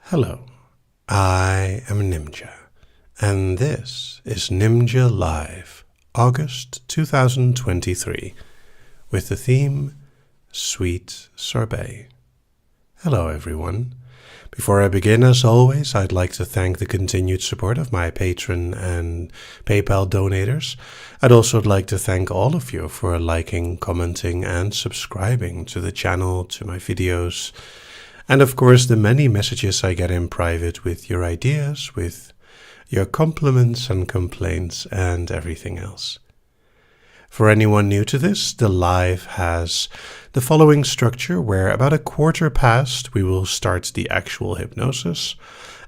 Hello, I am Nimja, and this is Nimja Live, August 2023, with the theme Sweet Sorbet. Hello everyone. Before I begin, as always, I'd like to thank the continued support of my Patreon and PayPal donators. I'd also like to thank all of you for liking, commenting, and subscribing to the channel, to my videos, and of course the many messages I get in private with your ideas, with your compliments and complaints, and everything else. For anyone new to this, the live has the following structure where about a quarter past we will start the actual hypnosis,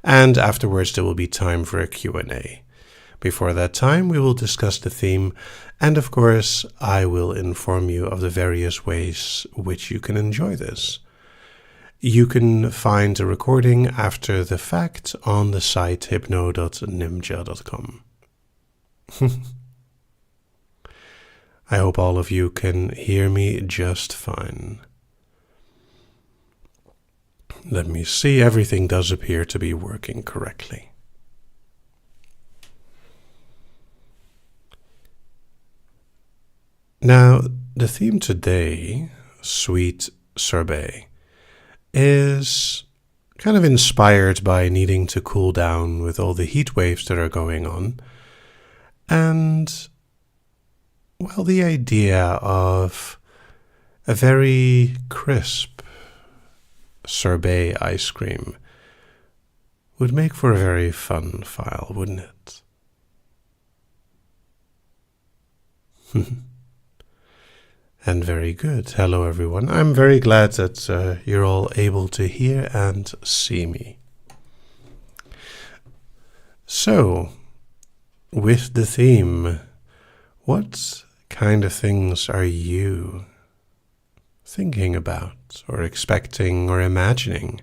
and afterwards there will be time for a Q&A. Before that time we will discuss the theme, and of course I will inform you of the various ways which you can enjoy this. You can find a recording after the fact on the site hypno.nimja.com. I hope all of you can hear me just fine. Let me see, everything does appear to be working correctly. Now, the theme today, Sweet Sorbet, is kind of inspired by needing to cool down with all the heat waves that are going on. And, well, the idea of a very crisp sorbet ice cream would make for a very fun file, wouldn't it? And very good. Hello everyone. I'm very glad that you're all able to hear and see me. So, with the theme, what kind of things are you thinking about or expecting or imagining?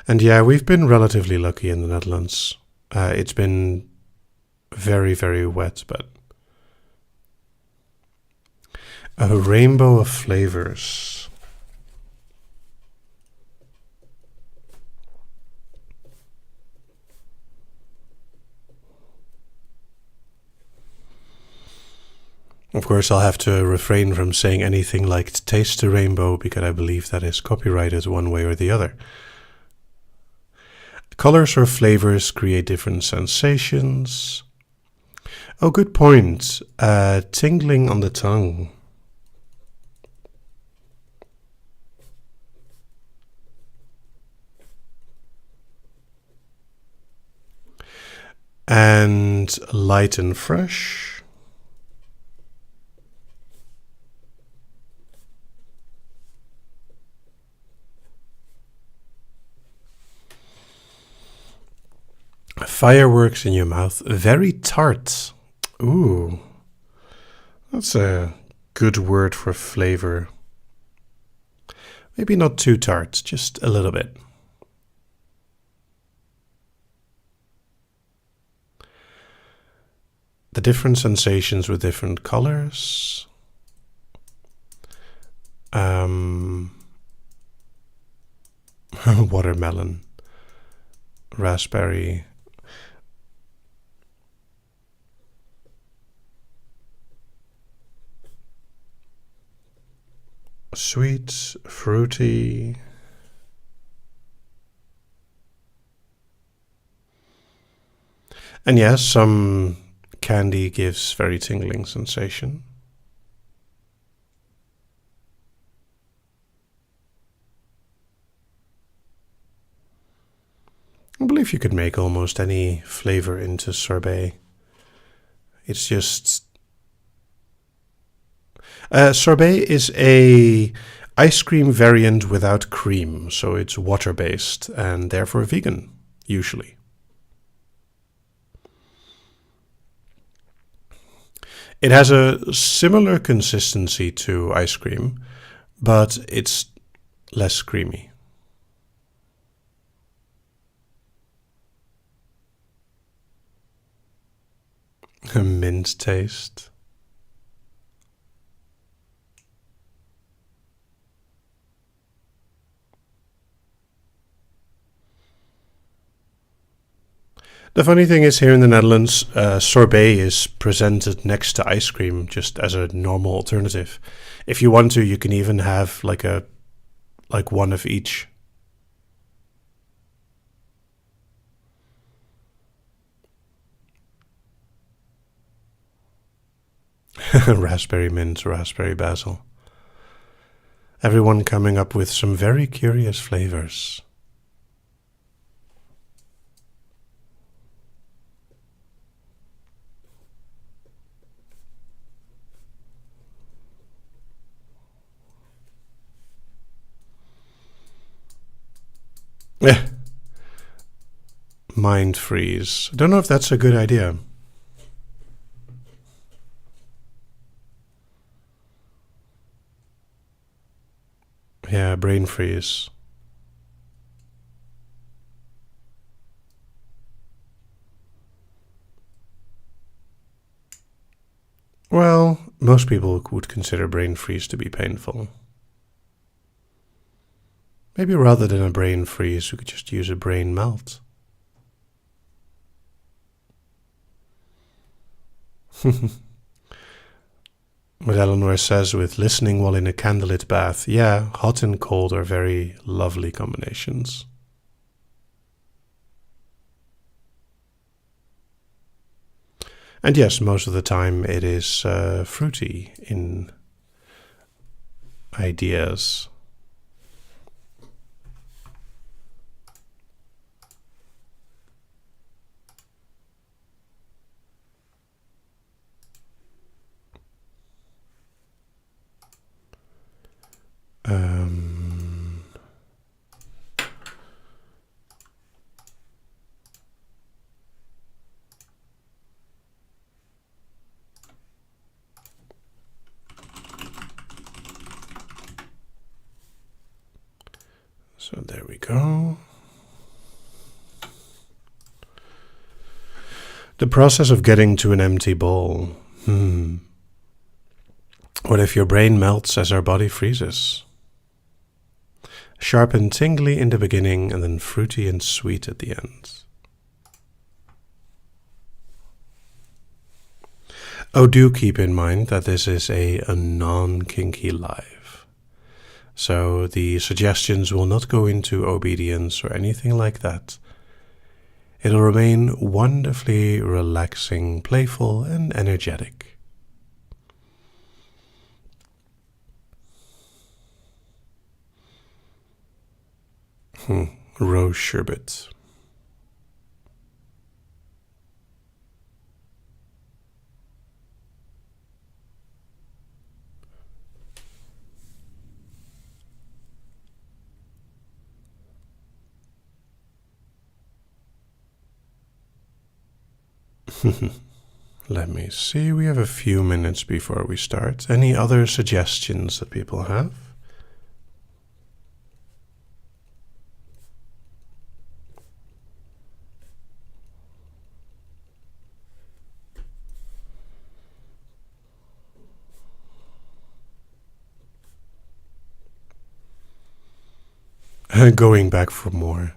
And yeah, we've been relatively lucky in the Netherlands. It's been very, very wet, but a rainbow of flavors. Of course, I'll have to refrain from saying anything like taste the rainbow because I believe that is copyrighted one way or the other. Colors or flavors create different sensations. Oh, good point. Tingling on the tongue. And light and fresh. Fireworks in your mouth, very tart. Ooh, that's a good word for flavor. Maybe not too tart, just a little bit. The different sensations with different colors. Watermelon, raspberry. Sweet, fruity. And yes, some candy gives very tingling sensation. I believe you could make almost any flavor into sorbet. It's just... sorbet is a ice cream variant without cream, so it's water-based and therefore vegan, usually. It has a similar consistency to ice cream, but it's less creamy. A mint taste. The funny thing is, here in the Netherlands, sorbet is presented next to ice cream just as a normal alternative. If you want to, you can even have like one of each. Raspberry mint, raspberry basil. Everyone coming up with some very curious flavors. Eh, mind freeze. I don't know if that's a good idea. Yeah, brain freeze. Well, most people would consider brain freeze to be painful. Maybe rather than a brain freeze, we could just use a brain melt. What Eleanor says with listening while in a candlelit bath. Yeah, hot and cold are very lovely combinations. And yes, most of the time it is fruity in ideas. So there we go. The process of getting to an empty bowl. What if your brain melts as our body freezes? Sharp and tingly in the beginning, and then fruity and sweet at the end. Oh, do keep in mind that this is a non-kinky live. So the suggestions will not go into obedience or anything like that. It'll remain wonderfully relaxing, playful, and energetic. Rose sherbet. Let me see, we have a few minutes before we start. Any other suggestions that people have? Going back for more.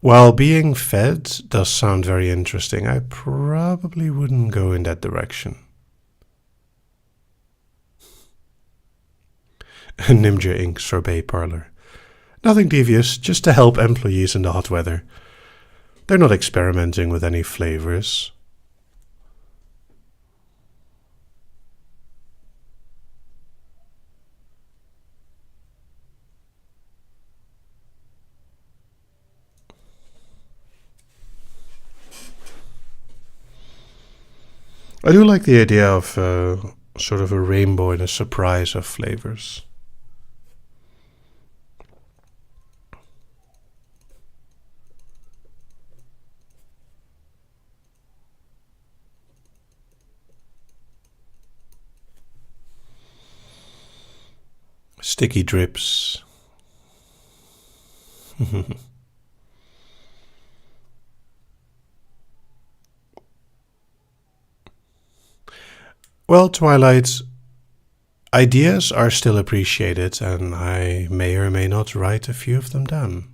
While being fed does sound very interesting, I probably wouldn't go in that direction. Nimja Inc. Sorbet Parlor. Nothing devious, just to help employees in the hot weather. They're not experimenting with any flavors. I do like the idea of sort of a rainbow and a surprise of flavors. Sticky drips. Well, Twilight, ideas are still appreciated, and I may or may not write a few of them down.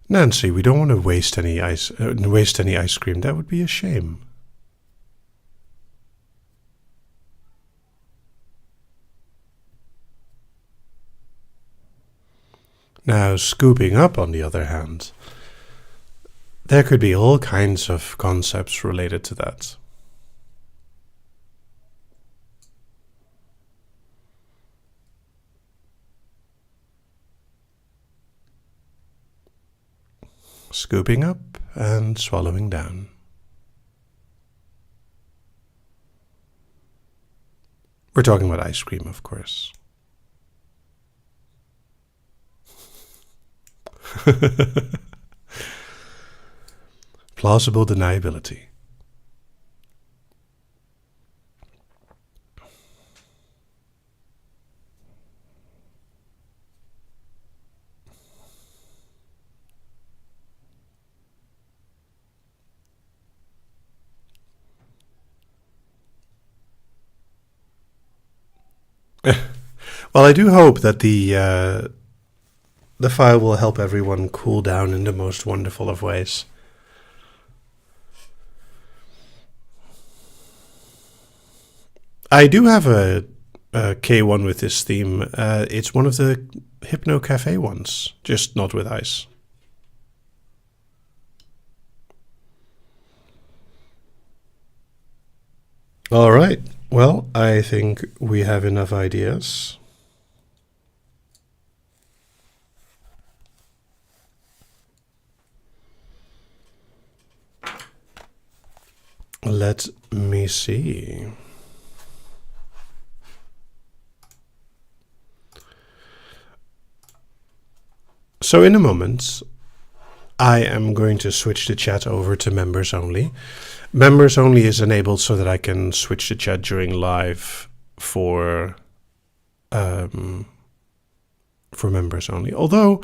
Nancy, we don't want to waste any ice cream. That would be a shame. Now, scooping up, on the other hand, there could be all kinds of concepts related to that. Scooping up and swallowing down. We're talking about ice cream, of course. Plausible deniability. Well, I do hope that the file will help everyone cool down in the most wonderful of ways. I do have a K1 with this theme. It's one of the Hypno Cafe ones, just not with ice. All right. Well, I think we have enough ideas. Let me see. So in a moment, I am going to switch the chat over to members only. Members only is enabled so that I can switch the chat during live for members only. Although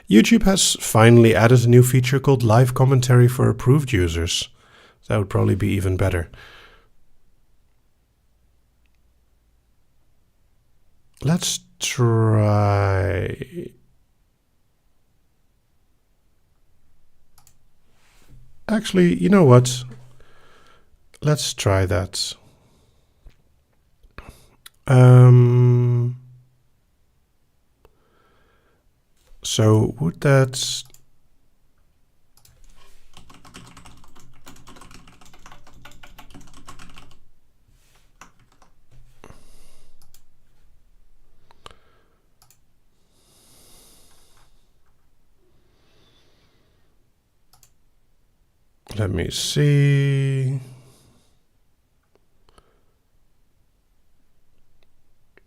YouTube has finally added a new feature called live commentary for approved users. That would probably be even better. Let's try. Actually, you know what? Let's try that. So would that... Let me see.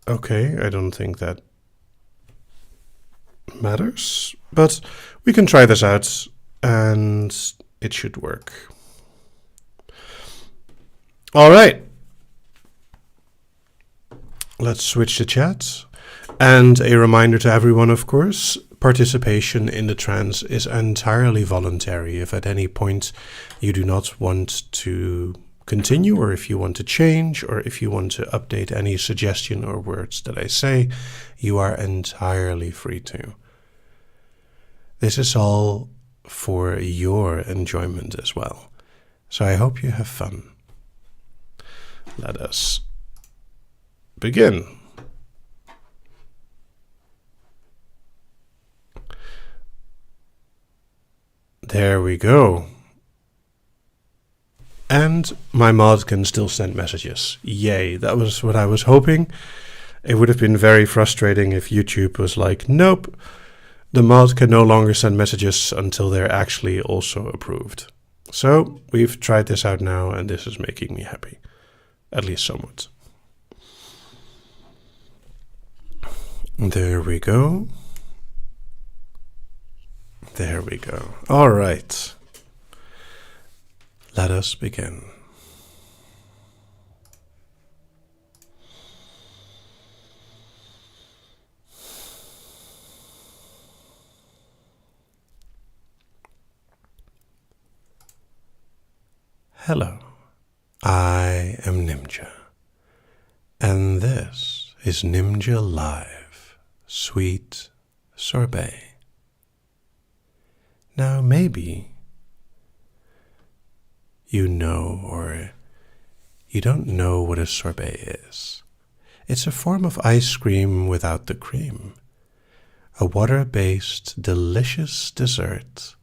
Okay, I don't think that matters, but we can try this out and it should work. All right. Let's switch to chat. And a reminder to everyone, of course, participation in the trance is entirely voluntary. If at any point you do not want to continue, or if you want to change, or if you want to update any suggestion or words that I say, you are entirely free to. This is all for your enjoyment as well. So I hope you have fun. Let us begin. There we go. And my mod can still send messages. Yay, that was what I was hoping. It would have been very frustrating if YouTube was like, nope, the mod can no longer send messages until they're actually also approved. So we've tried this out now, and this is making me happy, at least somewhat. There we go. There we go. All right. Let us begin. Hello, I am Nimja, and this is Nimja Live, Sweet Sorbet. Now maybe you know or you don't know what a sorbet is. It's a form of ice cream without the cream, a water-based delicious dessert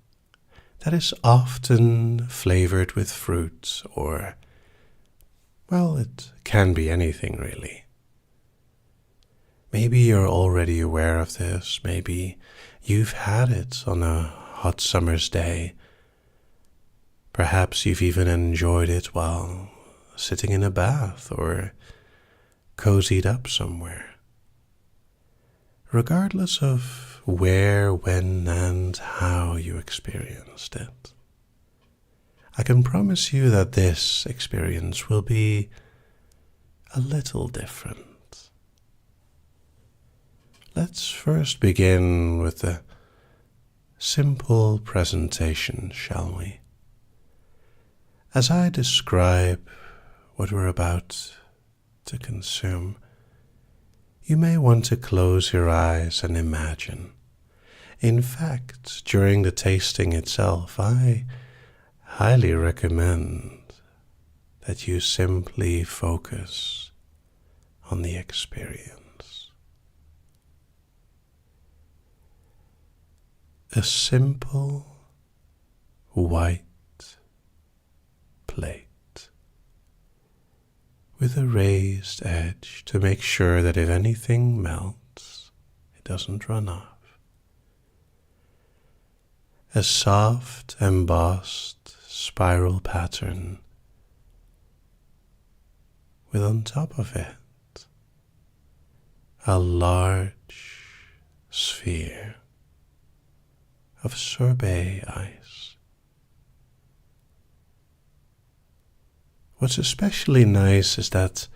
that is often flavored with fruit or, well, it can be anything really. Maybe you're already aware of this. Maybe you've had it on a hot summer's day. Perhaps you've even enjoyed it while sitting in a bath or cozied up somewhere. Regardless of where, when, and how you experienced it, I can promise you that this experience will be a little different. Let's first begin with a simple presentation, shall we? As I describe what we're about to consume, you may want to close your eyes and imagine. In fact, during the tasting itself, I highly recommend that you simply focus on the experience. A simple white plate with a raised edge to make sure that if anything melts, it doesn't run off. A soft, embossed spiral pattern with on top of it a large sphere of sorbet ice. What's especially nice is that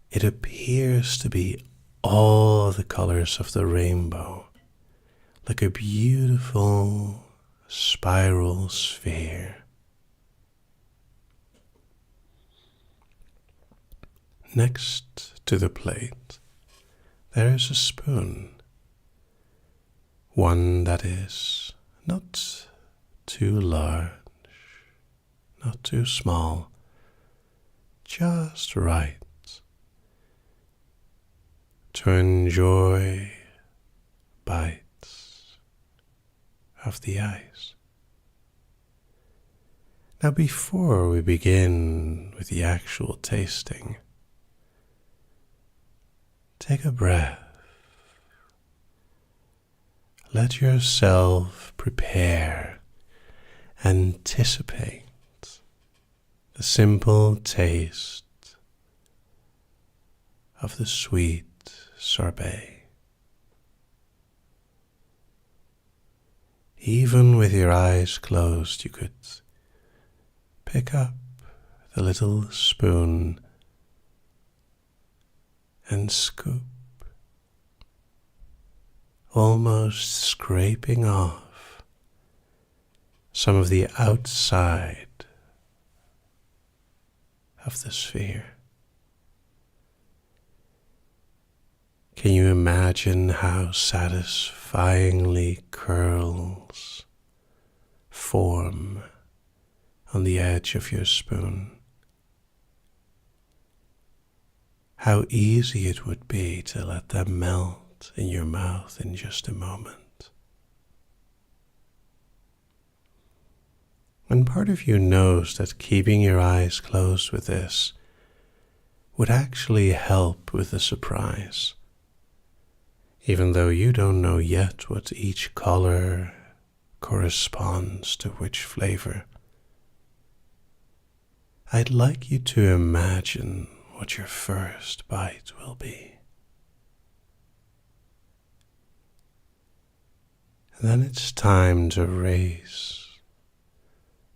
it appears to be all the colors of the rainbow, like a beautiful spiral sphere. Next to the plate, there is a spoon, one that is not too large, not too small, just right to enjoy bites of the ice. Now, before we begin with the actual tasting, take a breath. Let yourself prepare, anticipate the simple taste of the sweet sorbet. Even with your eyes closed, you could pick up the little spoon and scoop, almost scraping off some of the outside of the sphere. Can you imagine how satisfyingly curls form on the edge of your spoon? How easy it would be to let them melt in your mouth in just a moment. And part of you knows that keeping your eyes closed with this would actually help with the surprise. even though you don't know yet what each color corresponds to which flavor. I'd like you to imagine what your first bite will be. And then it's time to raise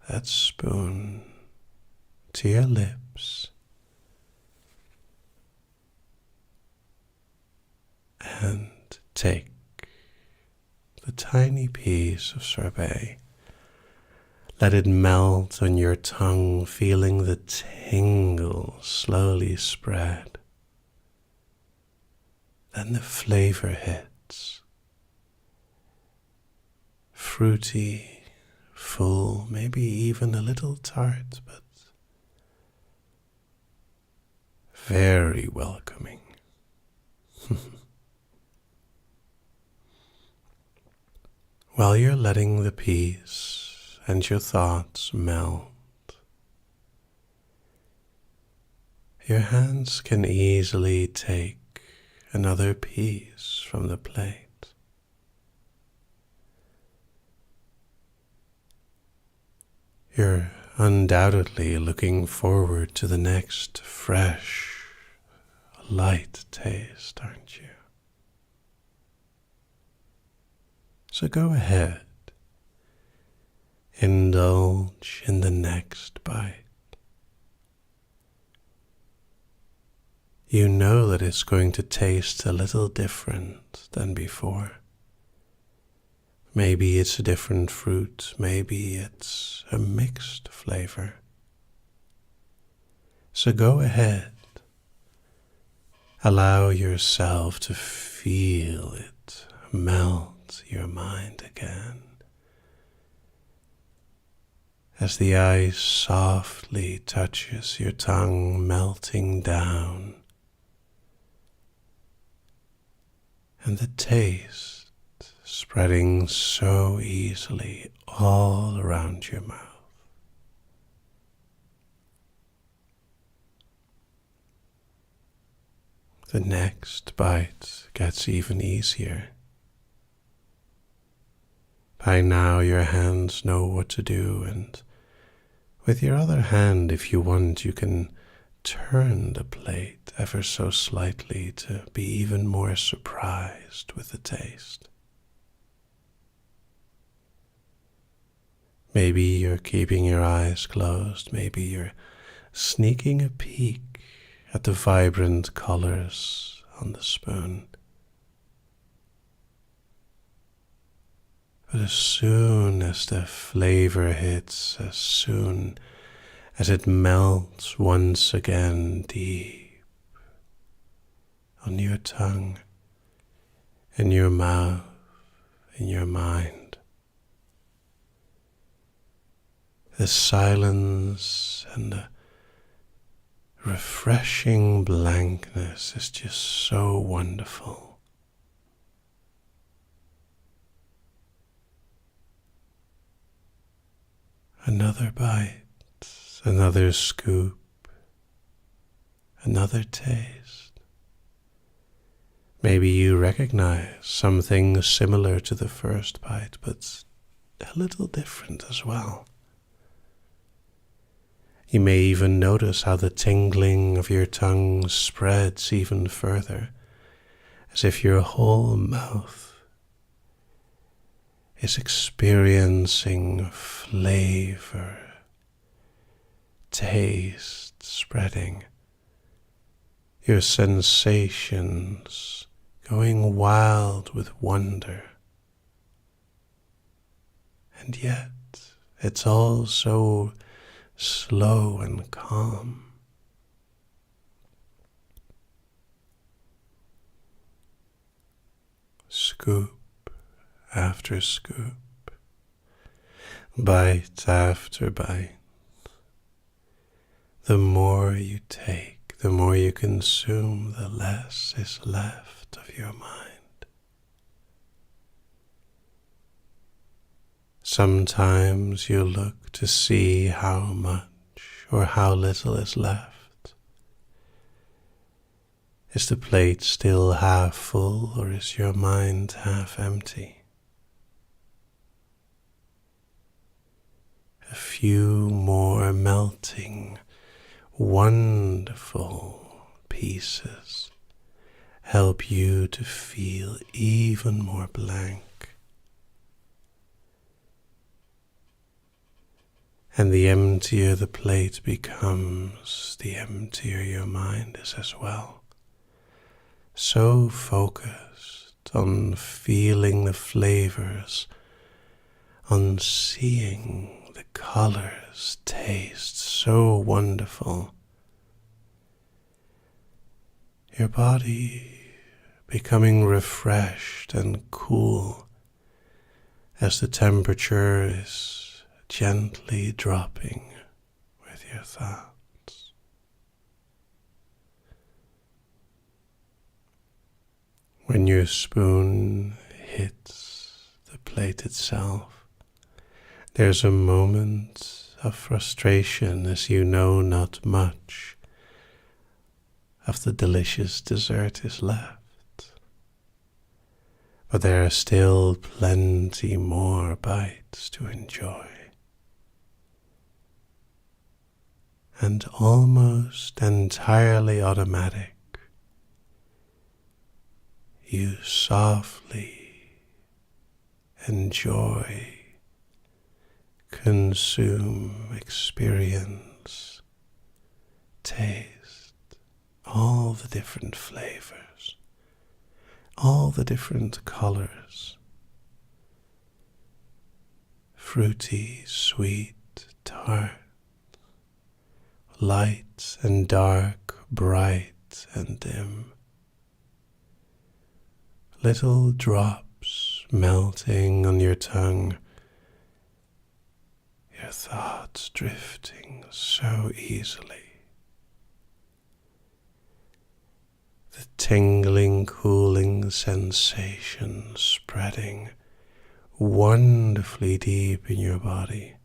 that spoon to your lips and take the tiny piece of sorbet. Let it melt on your tongue, feeling the tingle slowly spread. Then the flavor hits. Fruity, full, maybe even a little tart, but very welcoming. While you're letting the peace and your thoughts melt, your hands can easily take another piece from the plate. You're undoubtedly looking forward to the next fresh, light taste, aren't you? So go ahead, indulge in the next bite. You know that it's going to taste a little different than before. Maybe it's a different fruit, maybe it's a mixed flavor. So go ahead, allow yourself to feel it melt your mind again, as the ice softly touches your tongue, melting down, and the taste spreading so easily all around your mouth. The next bite gets even easier. By now your hands know what to do, and with your other hand, if you want, you can turn the plate ever so slightly to be even more surprised with the taste. Maybe you're keeping your eyes closed, maybe you're sneaking a peek at the vibrant colors on the spoon. But as soon as the flavor hits, as soon as it melts once again deep on your tongue, in your mouth, in your mind, the silence and the refreshing blankness is just so wonderful. Another bite, another scoop, another taste. Maybe you recognize something similar to the first bite, but a little different as well. You may even notice how the tingling of your tongue spreads even further, as if your whole mouth is experiencing flavor, taste spreading, your sensations going wild with wonder. And yet it's all so slow and calm. Scoop after scoop, bite after bite. The more you take, the more you consume, the less is left of your mind. Sometimes you look to see how much or how little is left. Is the plate still half full, or is your mind half empty? A few more melting, wonderful pieces help you to feel even more blank. And the emptier the plate becomes, the emptier your mind is as well. So focused on feeling the flavors, on seeing the colors taste so wonderful. Your body becoming refreshed and cool as the temperature is gently dropping with your thoughts. When your spoon hits the plate itself, there's a moment of frustration as you know not much of the delicious dessert is left. But there are still plenty more bites to enjoy. And almost entirely automatic, you softly enjoy, consume, experience, taste all the different flavors, all the different colors, fruity, sweet, tart, light and dark, bright and dim. Little drops melting on your tongue, your thoughts drifting so easily. The tingling, cooling sensation spreading wonderfully deep in your body,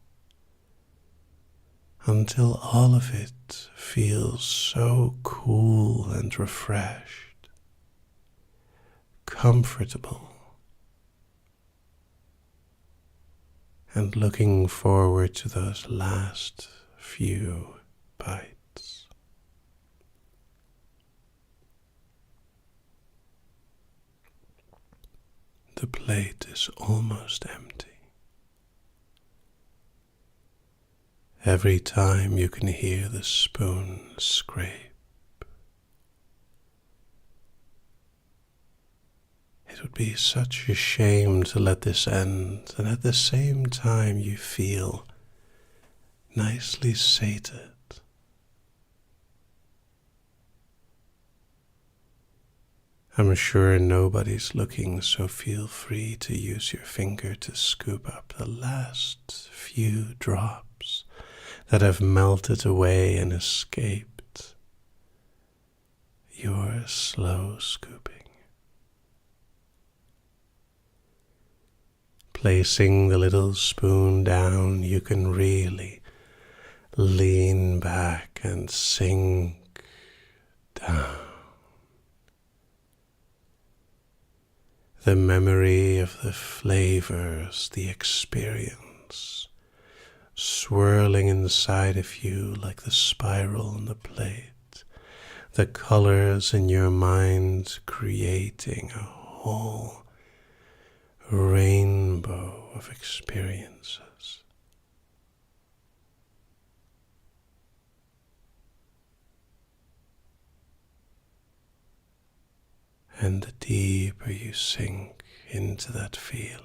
until all of it feels so cool and refreshed, comfortable, and looking forward to those last few bites. The plate is almost empty. Every time you can hear the spoon scrape. It would be such a shame to let this end, and at the same time you feel nicely sated. I'm sure nobody's looking, so feel free to use your finger to scoop up the last few drops that have melted away and escaped your slow scooping. Placing the little spoon down, you can really lean back and sink down. The memory of the flavors, the experience, swirling inside of you like the spiral on the plate, the colors in your mind creating a whole rainbow of experiences. And the deeper you sink into that feeling,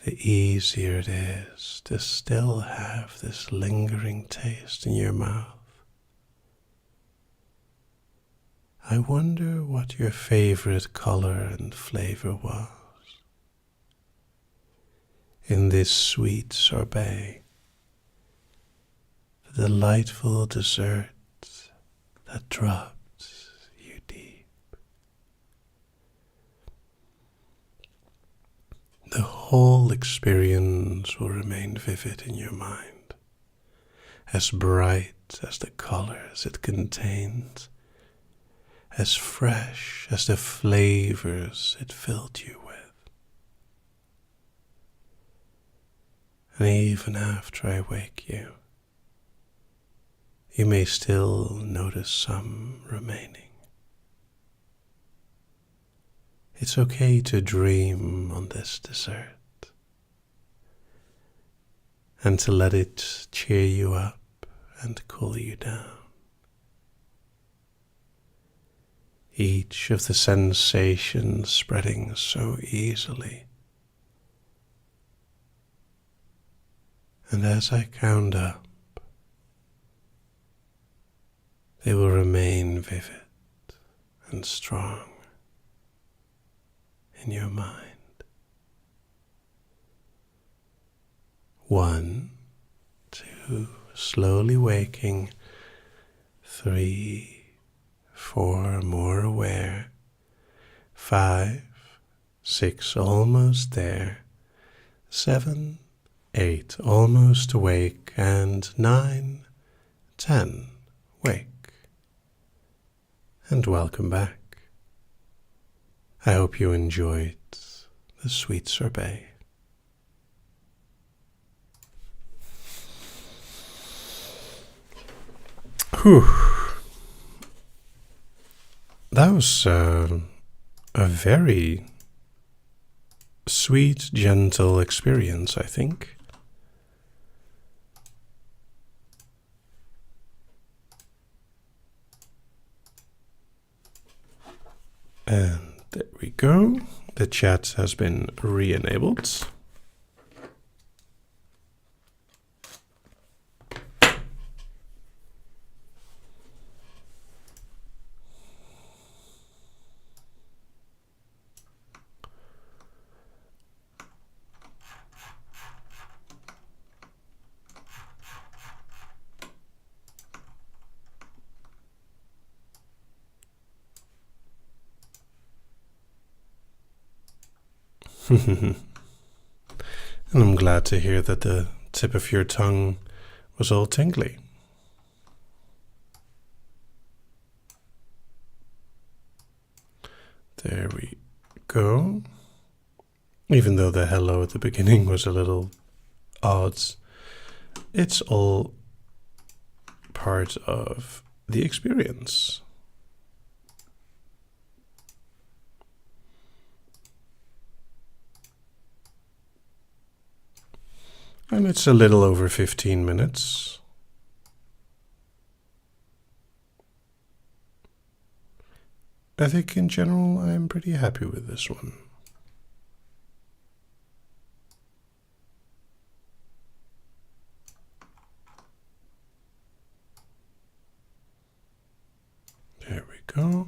the easier it is to still have this lingering taste in your mouth. I wonder what your favorite color and flavor was in this sweet sorbet, the delightful dessert that dropped you deep. The whole experience will remain vivid in your mind, as bright as the colors it contained, as fresh as the flavors it filled you with. And even after I wake you, you may still notice some remaining. It's okay to dream on this dessert and to let it cheer you up and cool you down. Each of the sensations spreading so easily. And as I count up, they will remain vivid and strong in your mind. 1, 2, slowly waking. 3, 4, more aware. 5, 6, almost there. 7, 8, almost awake. And 9, 10, wake. And welcome back. I hope you enjoyed the sweet sorbet. Whew. That was a very sweet, gentle experience, I think. And there we go. The chat has been re-enabled. And I'm glad to hear that the tip of your tongue was all tingly. There we go. Even though the hello at the beginning was a little odd, it's all part of the experience. And it's a little over 15 minutes. I think in general I'm pretty happy with this one. There we go.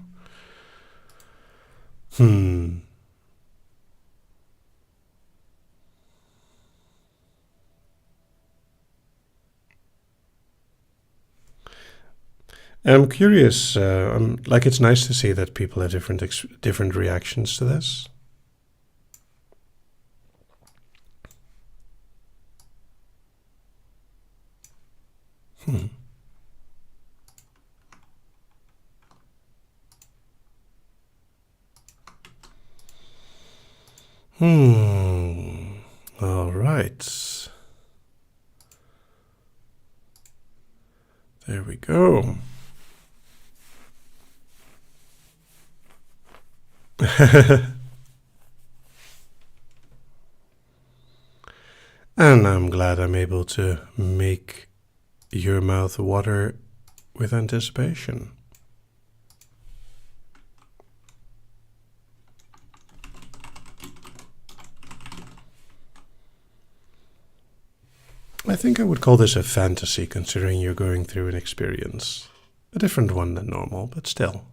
I'm curious, like it's nice to see that people have different reactions to this. All right. There we go. And I'm glad I'm able to make your mouth water with anticipation. I think I would call this a fantasy, considering you're going through an experience. A different one than normal, but still.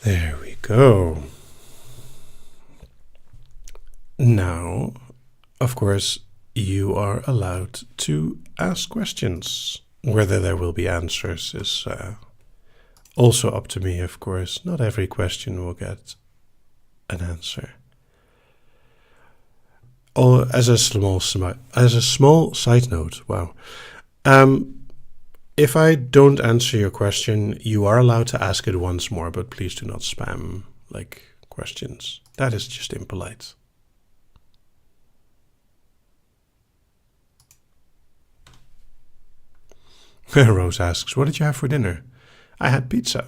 There we go. Now, of course, you are allowed to ask questions. Whether there will be answers is also up to me, of course. Not every question will get an answer. Oh, as a small side note, wow. If I don't answer your question, you are allowed to ask it once more, but please do not spam questions. That is just impolite. Rose asks, what did you have for dinner? I had pizza.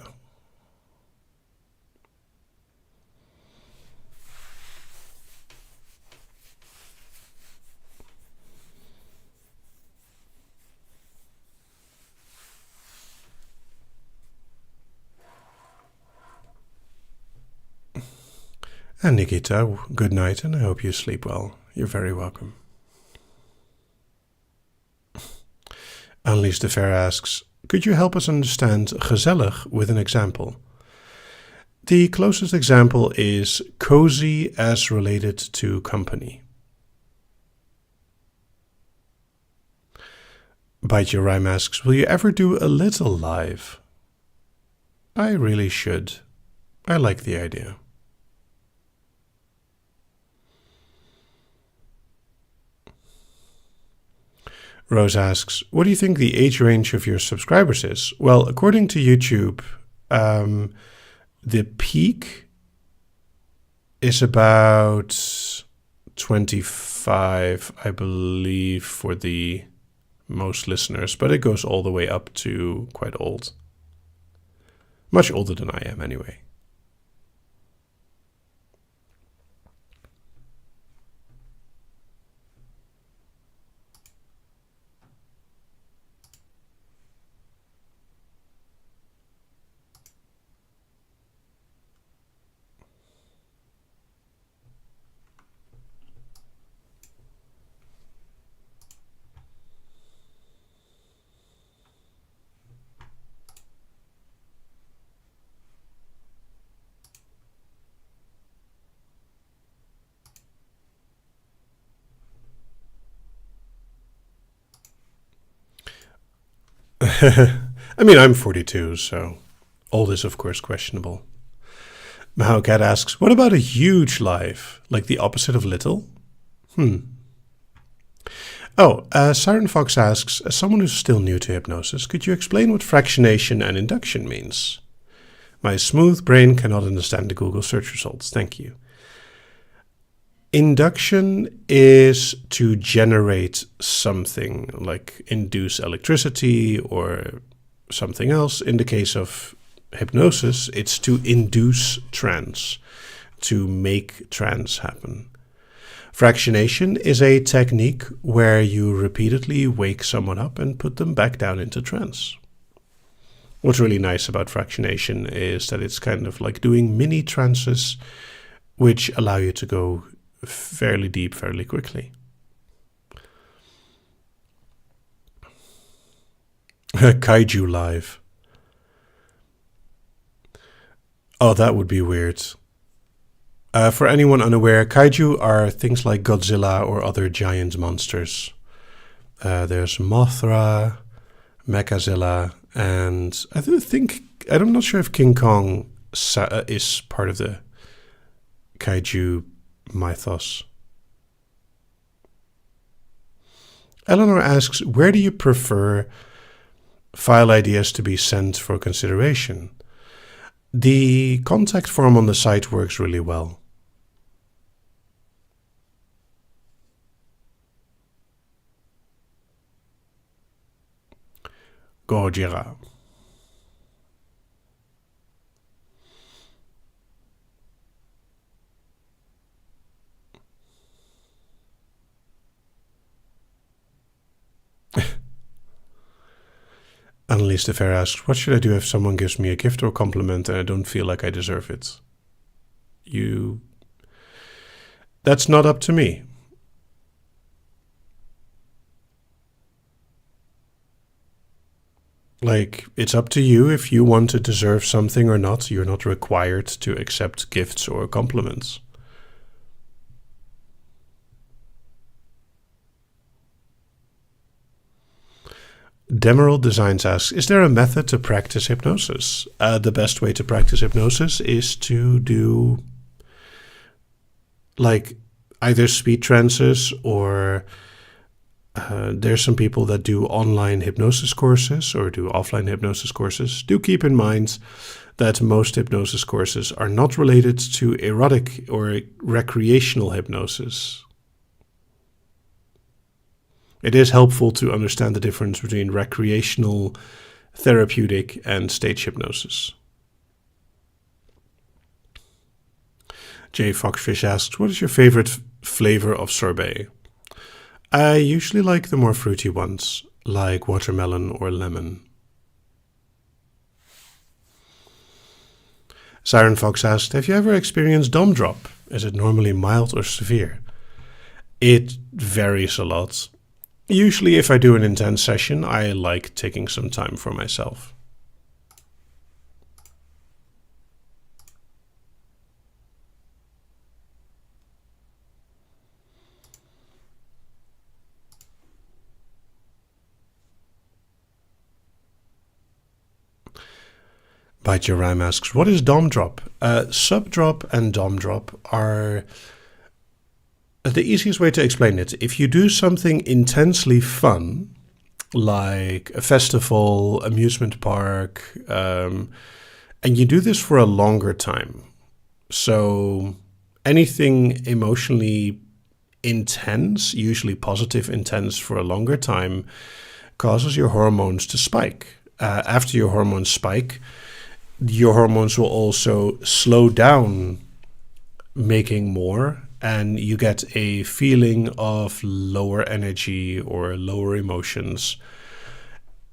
And Nikita, good night, and I hope you sleep well. You're very welcome. Annelies de Ver asks, could you help us understand gezellig with an example? The closest example is cozy as related to company. Bite Your Rhyme asks, will you ever do a little live? I really should. I like the idea. Rose asks, what do you think the age range of your subscribers is? Well, according to YouTube, the peak is about 25, I believe, for the most listeners, but it goes all the way up to quite old. Much older than I am, anyway. I mean, I'm 42, so old is, of course, questionable. Mahokat asks, what about a huge live? Like the opposite of little? Oh, Siren Fox asks, as someone who's still new to hypnosis, could you explain what fractionation and induction means? My smooth brain cannot understand the Google search results. Thank you. Induction is to generate something, like induce electricity or something else. In the case of hypnosis, it's to induce trance, to make trance happen. Fractionation is a technique where you repeatedly wake someone up and put them back down into trance. What's really nice about fractionation is that it's kind of like doing mini trances, which allow you to go fairly deep fairly quickly. Kaiju live. Oh, that would be weird. For anyone unaware, kaiju are things like Godzilla or other giant monsters. There's Mothra, Mechazilla, and I'm not sure if King Kong is part of the kaiju mythos. Eleanor asks, where do you prefer file ideas to be sent for consideration? The contact form on the site works really well. Gojira. Annelies de Ver asks, what should I do if someone gives me a gift or compliment and I don't feel like I deserve it? That's not up to me. Like, it's up to you if you want to deserve something or not. You're not required to accept gifts or compliments. Demerald Designs asks, is there a method to practice hypnosis? The best way to practice hypnosis is to do like either speed trances or there's some people that do online hypnosis courses or do offline hypnosis courses. Do keep in mind that most hypnosis courses are not related to erotic or recreational hypnosis. It is helpful to understand the difference between recreational, therapeutic, and stage hypnosis. Jay Foxfish asks, what is your favorite flavor of sorbet? I usually like the more fruity ones, like watermelon or lemon. Siren Fox asked, have you ever experienced dom drop? Is it normally mild or severe? It varies a lot. Usually if I do an intense session, I like taking some time for myself. Bite Your Rhyme asks, what is dom drop? Sub drop and dom drop are the easiest way to explain it. If you do something intensely fun, like a festival, amusement park, and you do this for a longer time, so anything emotionally intense, usually positive intense for a longer time, causes your hormones to spike. After your hormones spike, your hormones will also slow down making more, and you get a feeling of lower energy or lower emotions.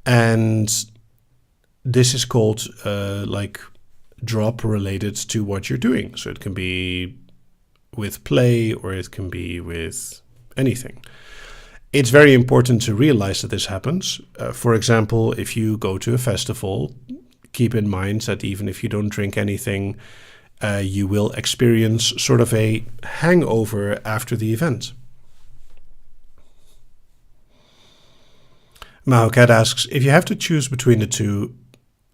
And this is called like drop related to what you're doing. So it can be with play or it can be with anything. It's very important to realize that this happens. For example, if you go to a festival, keep in mind that even if you don't drink anything, you will experience sort of a hangover after the event. Mahokat asks, if you have to choose between the two,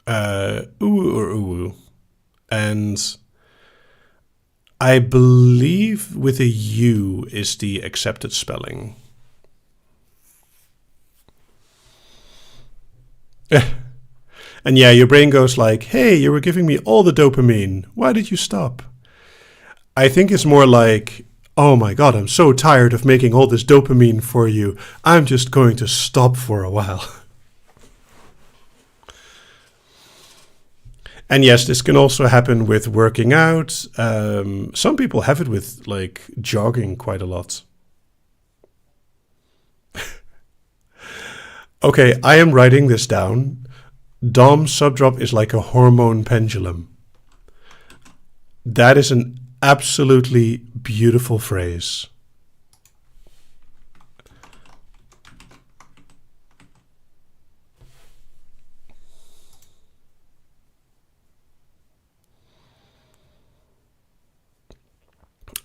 uwu or uwu, and I believe with a U is the accepted spelling. And yeah, your brain goes like, hey, you were giving me all the dopamine. Why did you stop? I think it's more like, oh my God, I'm so tired of making all this dopamine for you. I'm just going to stop for a while. And yes, this can also happen with working out. Some people have it with like jogging quite a lot. Okay, I am writing this down. Dom subdrop is like a hormone pendulum. That is an absolutely beautiful phrase.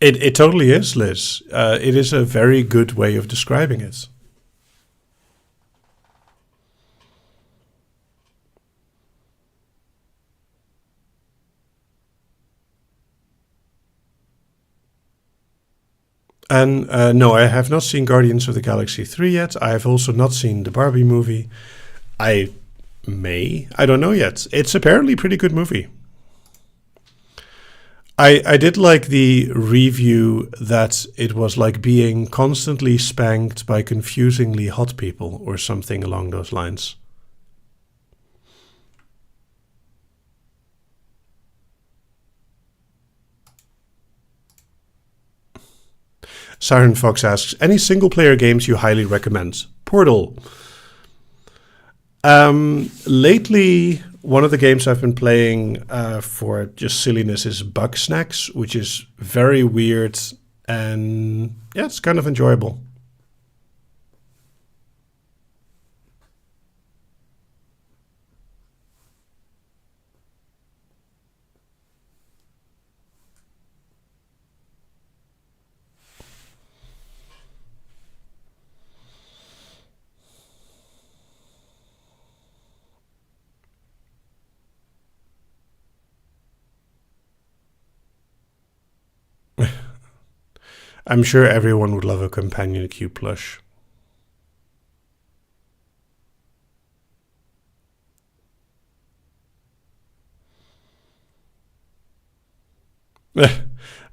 It totally is, Liz. It is a very good way of describing it. And no, I have not seen Guardians of the Galaxy 3 yet. I have also not seen the Barbie movie. I don't know yet. It's apparently a pretty good movie. I did like the review that it was like being constantly spanked by confusingly hot people or something along those lines. Siren Fox asks, any single-player games you highly recommend? Portal. Lately, one of the games I've been playing for just silliness is Bug Snacks, which is very weird and yeah, it's kind of enjoyable. I'm sure everyone would love a companion cube plush.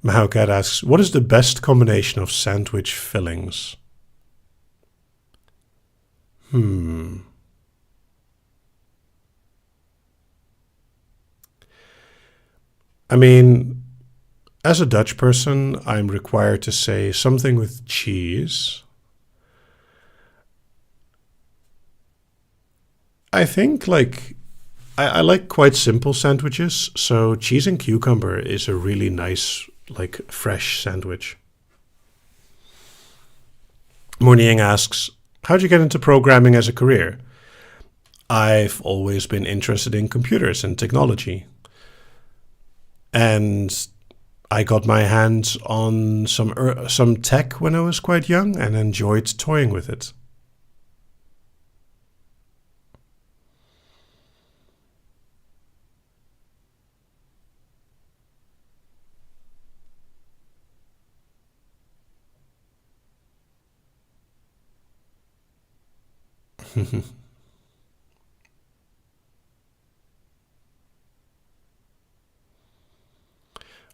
Mahowcat asks, what is the best combination of sandwich fillings? I mean, as a Dutch person, I'm required to say something with cheese. I think I like quite simple sandwiches, so cheese and cucumber is a really nice, fresh sandwich. Morning asks, how'd you get into programming as a career? I've always been interested in computers and technology. And I got my hands on some tech when I was quite young and enjoyed toying with it.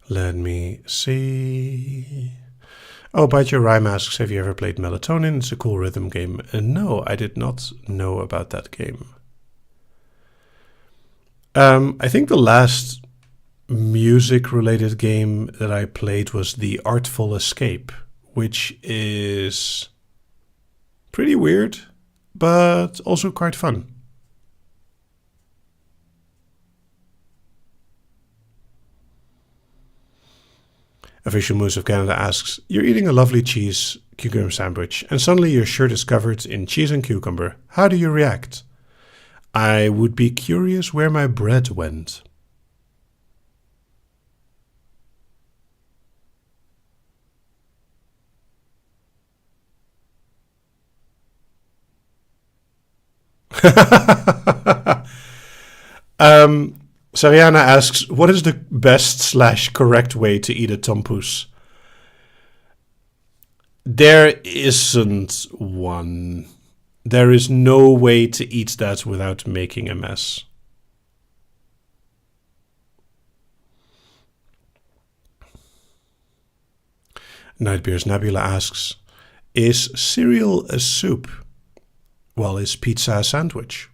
Let me see. Oh, Bite Your Rhyme asks, have you ever played Melatonin? It's a cool rhythm game. No, I did not know about that game. I think the last music-related game that I played was The Artful Escape, which is pretty weird, but also quite fun. Official Moose of Canada asks, you're eating a lovely cheese cucumber sandwich, and suddenly your shirt is covered in cheese and cucumber. How do you react? I would be curious where my bread went. Sariana asks, what is the best/correct way to eat a tompous? There isn't one. There is no way to eat that without making a mess. Nightbeers Nebula asks, is cereal a soup? Well, is pizza a sandwich?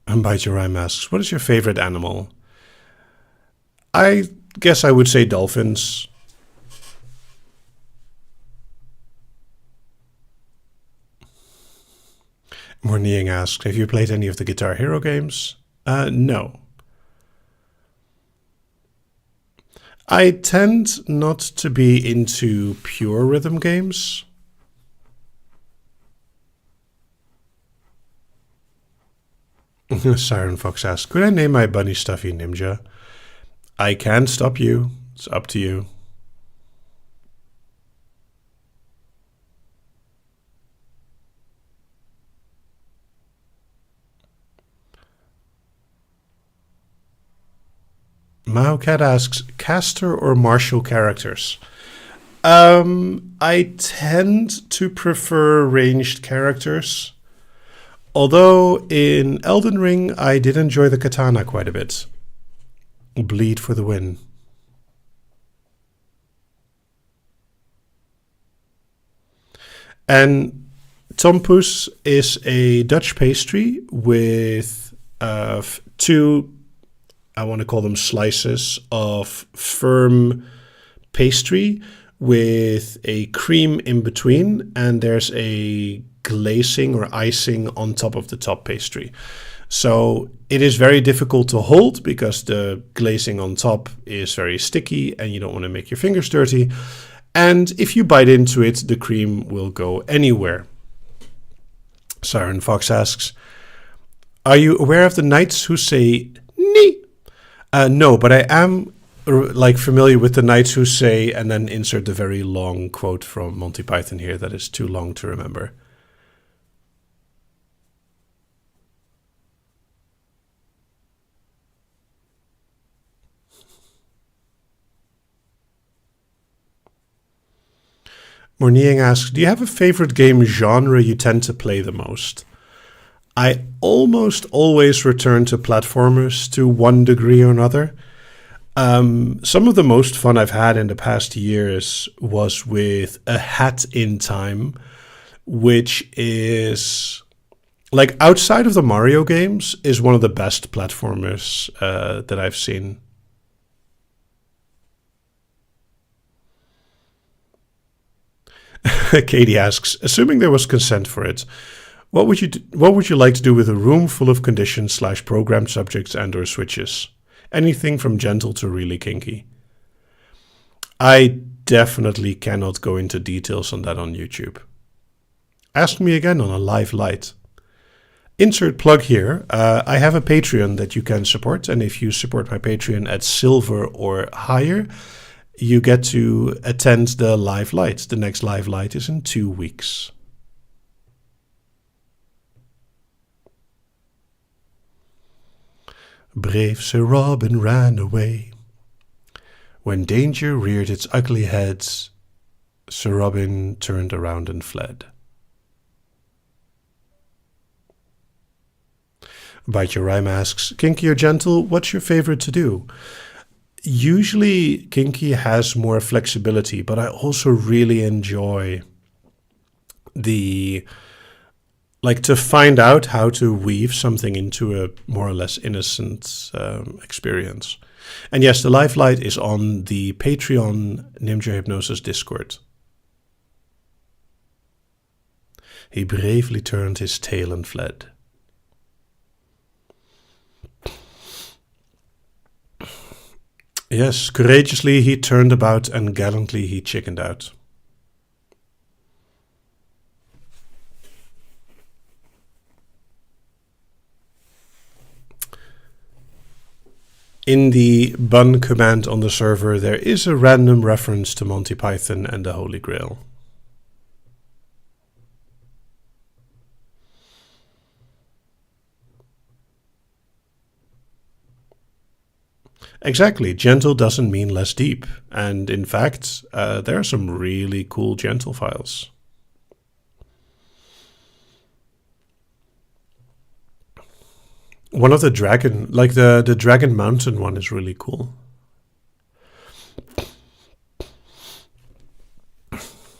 And Bite Your Rhyme asks, what is your favorite animal? I guess I would say dolphins. Morning asks, have you played any of the Guitar Hero games? No. I tend not to be into pure rhythm games. Siren Fox asks, could I name my bunny Stuffy Nimja? I can't stop you. It's up to you. Maocat asks, Castor or Marshall characters? I tend to prefer ranged characters. Although in Elden Ring, I did enjoy the katana quite a bit. Bleed for the win. And tompous is a Dutch pastry with two, I want to call them slices of firm pastry with a cream in between, and there's a glazing or icing on top of the top pastry. So it is very difficult to hold because the glazing on top is very sticky and you don't want to make your fingers dirty. And if you bite into it, the cream will go anywhere. Siren Fox asks, are you aware of the knights who say nee? No, but I am familiar with the knights who say, and then insert the very long quote from Monty Python here that is too long to remember. Morning asks, do you have a favorite game genre you tend to play the most? I almost always return to platformers to one degree or another. Some of the most fun I've had in the past years was with A Hat in Time, which is like outside of the Mario games, is one of the best platformers that I've seen. Katie asks, assuming there was consent for it, what would you like to do with a room full of conditions slash programmed subjects and or switches? Anything from gentle to really kinky. I definitely cannot go into details on that on YouTube. Ask me again on a live light. Insert plug here. I have a Patreon that you can support, and if you support my Patreon at silver or higher, you get to attend the live light. The next live light is in 2 weeks. Brave Sir Robin ran away. When danger reared its ugly head, Sir Robin turned around and fled. Bite Your Rhyme asks, kinky or gentle, what's your favorite to do? Usually kinky has more flexibility, but I also really enjoy to find out how to weave something into a more or less innocent experience. And yes, the live light is on the Patreon Nimja Hypnosis Discord. He bravely turned his tail and fled. Yes, courageously he turned about and gallantly he chickened out. In the bun command on the server, there is a random reference to Monty Python and the Holy Grail. Exactly, gentle doesn't mean less deep, and in fact, there are some really cool gentle files. One of the dragon, like the Dragon Mountain one, is really cool.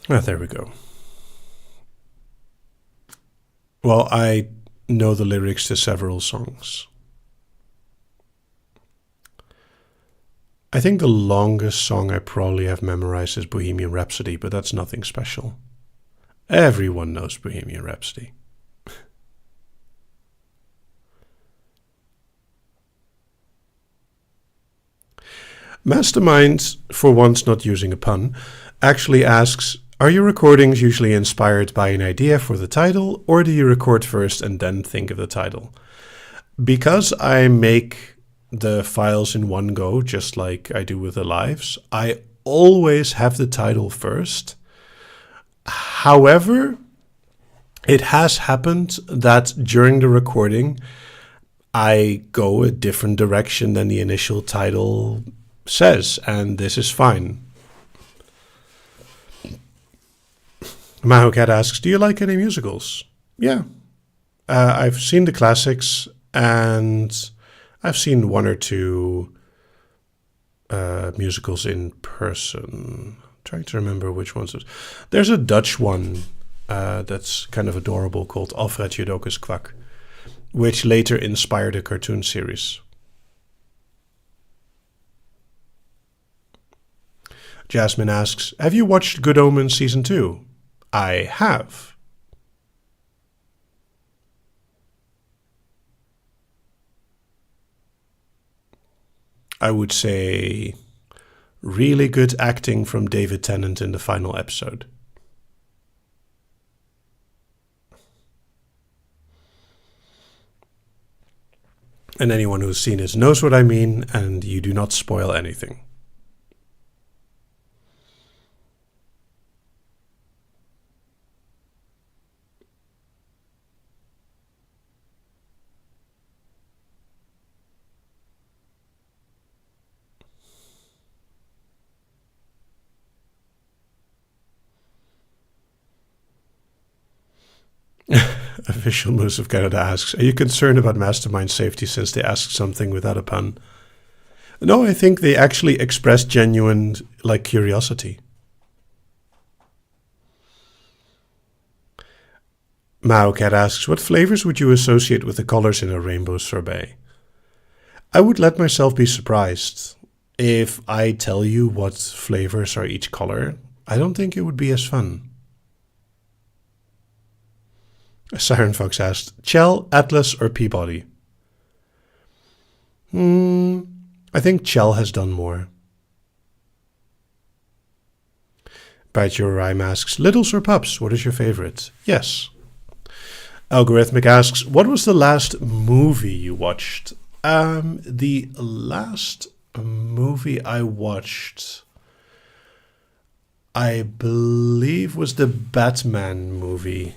Ah, there we go. Well, I know the lyrics to several songs. I think the longest song I probably have memorized is Bohemian Rhapsody, but that's nothing special. Everyone knows Bohemian Rhapsody. Mastermind, for once not using a pun, actually asks, are your recordings usually inspired by an idea for the title, or do you record first and then think of the title? Because I make the files in one go, just like I do with the lives, I always have the title first. However, it has happened that during the recording, I go a different direction than the initial title says, and this is fine. Mahokat asks, do you like any musicals? Yeah. I've seen the classics, and I've seen one or two musicals in person. I'm trying to remember which ones. There's a Dutch one that's kind of adorable called Alfred Jodokus Kwak, which later inspired a cartoon series. Jasmine asks, have you watched Good Omens Season 2? I have. I would say really good acting from David Tennant in the final episode. And anyone who's seen it knows what I mean, and you do not spoil anything. Official Moose of Canada asks, are you concerned about Mastermind safety since they asked something without a pun? No, I think they actually expressed genuine, curiosity. Maocat asks, what flavors would you associate with the colors in a rainbow sorbet? I would let myself be surprised. If I tell you what flavors are each color, I don't think it would be as fun. Siren Fox asked, Chell, Atlas, or Peabody? I think Chell has done more. Bite Your Rhyme asks, Littles or Pups, what is your favorite? Yes. Algorithmic asks, what was the last movie you watched? The last movie I watched, I believe, was the Batman movie.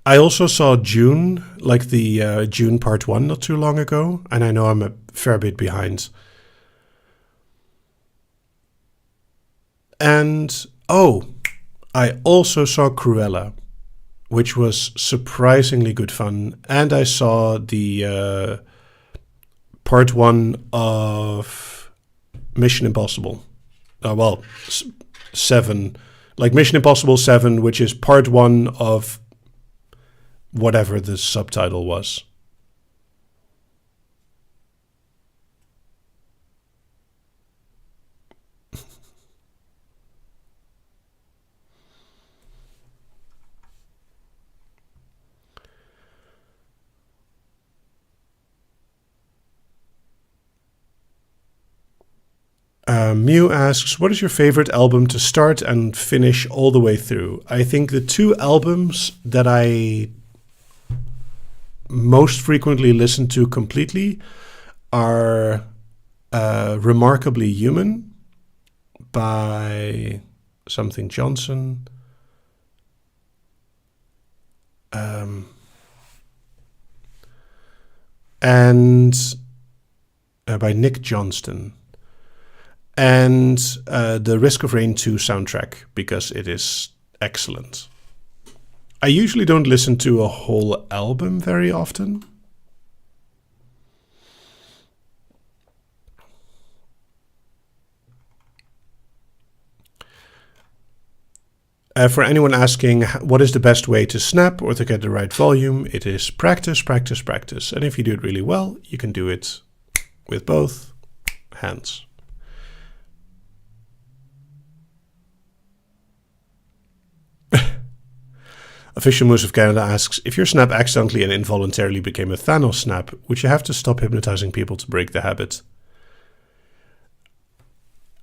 I also saw June, the June Part 1 not too long ago, and I know I'm a fair bit behind. And, I also saw Cruella, which was surprisingly good fun, and I saw the Part 1 of Mission Impossible. 7. Mission Impossible 7, which is Part 1 of whatever the subtitle was. Mew asks, what is your favorite album to start and finish all the way through? I think the two albums that I most frequently listen to completely are Remarkably Human by something Johnson, and by Nick Johnston, and the Risk of Rain 2 soundtrack, because it is excellent. I usually don't listen to a whole album very often. For anyone asking what is the best way to snap or to get the right volume, it is practice, practice, practice. And if you do it really well, you can do it with both hands. Official Moose of Canada asks, if your snap accidentally and involuntarily became a Thanos snap, would you have to stop hypnotizing people to break the habit?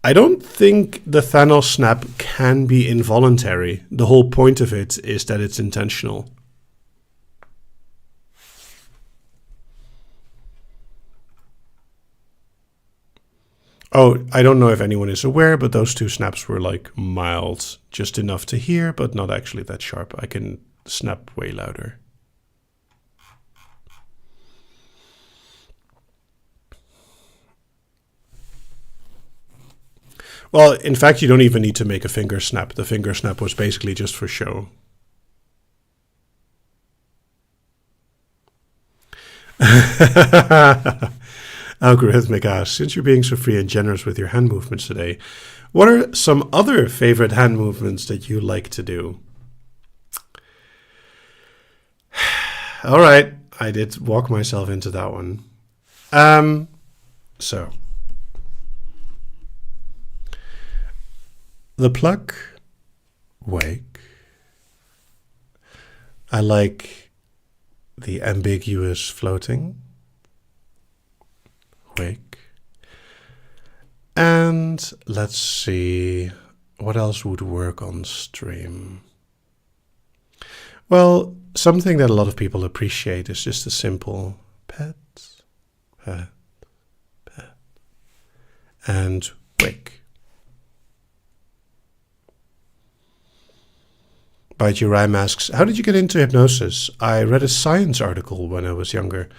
I don't think the Thanos snap can be involuntary. The whole point of it is that it's intentional. Oh, I don't know if anyone is aware, but those two snaps were mild, just enough to hear, but not actually that sharp. I can snap way louder. Well, in fact, you don't even need to make a finger snap. The finger snap was basically just for show. Algorithmic asks, since you're being so free and generous with your hand movements today, what are some other favorite hand movements that you like to do? All right, I did walk myself into that one. So, the pluck, wake. I like the ambiguous floating, wake. And let's see, what else would work on stream? Well, something that a lot of people appreciate is just a simple pet, pet, pet, and wake. Bite Your Rhyme asks, how did you get into hypnosis? I read a science article when I was younger,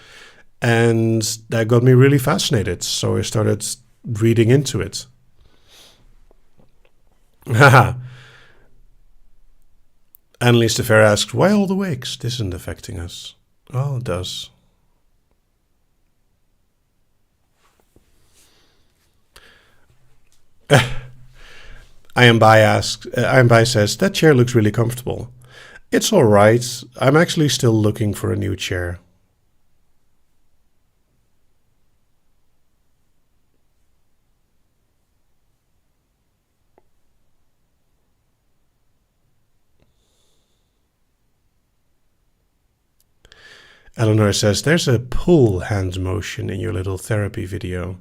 and that got me really fascinated, so I started reading into it. Annalise the Fair asks, why all the wakes? This isn't affecting us. Oh, it does. I am by says, that chair looks really comfortable. It's alright. I'm actually still looking for a new chair. Eleanor says, there's a pull hand motion in your little therapy video.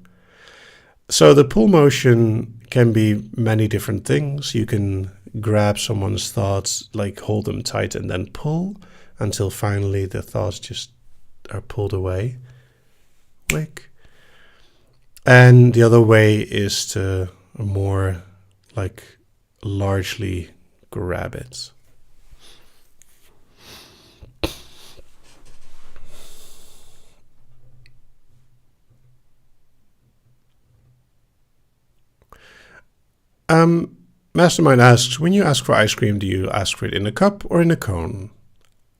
So the pull motion can be many different things. You can grab someone's thoughts, like hold them tight and then pull until finally the thoughts just are pulled away. Wake. And the other way is to more like largely grab it. Mastermind asks, when you ask for ice cream, do you ask for it in a cup or in a cone?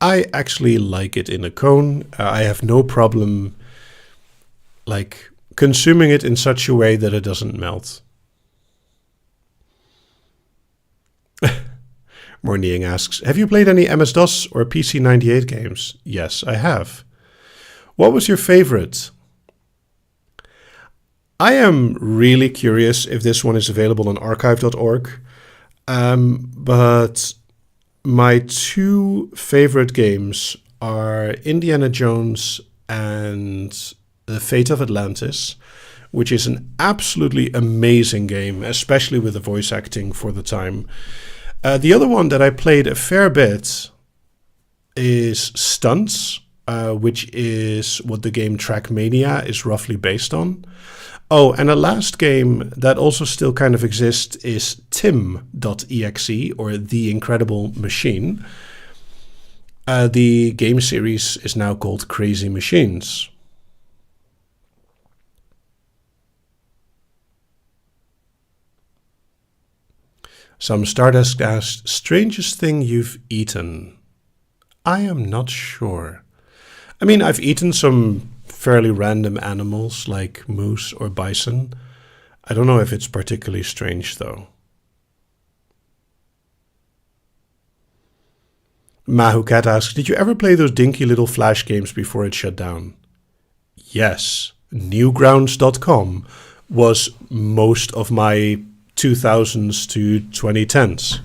I actually like it in a cone. I have no problem like consuming it in such a way that it doesn't melt. Morning asks, have you played any MS-DOS or PC-98 games? Yes, I have. What was your favorite? I am really curious if this one is available on archive.org, but my two favorite games are Indiana Jones and The Fate of Atlantis, which is an absolutely amazing game, especially with the voice acting for the time. The other one that I played a fair bit is Stunts, which is what the game Trackmania is roughly based on. Oh, and a last game that also still kind of exists is Tim.exe, or The Incredible Machine. The game series is now called Crazy Machines. Some Stardust asked, strangest thing you've eaten? I am not sure. I mean, I've eaten some fairly random animals like moose or bison. I don't know if it's particularly strange though. Mahukat asks, did you ever play those dinky little flash games before it shut down? Yes. Newgrounds.com was most of my 2000s to 2010s.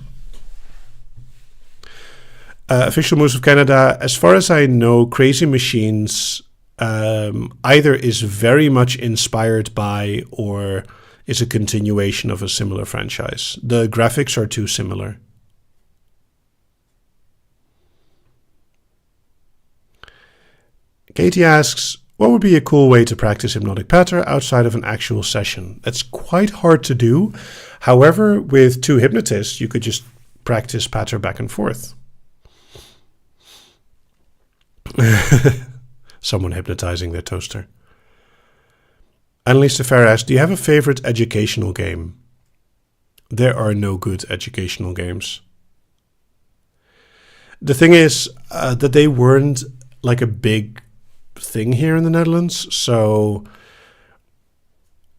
Official Moves of Canada, as far as I know, Crazy Machines either is very much inspired by or is a continuation of a similar franchise. The graphics are too similar. Katie asks, what would be a cool way to practice hypnotic patter outside of an actual session? That's quite hard to do. However, with two hypnotists, you could just practice patter back and forth. Someone hypnotizing their toaster. Annalise the Fair asks, do you have a favorite educational game? There are no good educational games. The thing is that they weren't like a big thing here in the Netherlands. So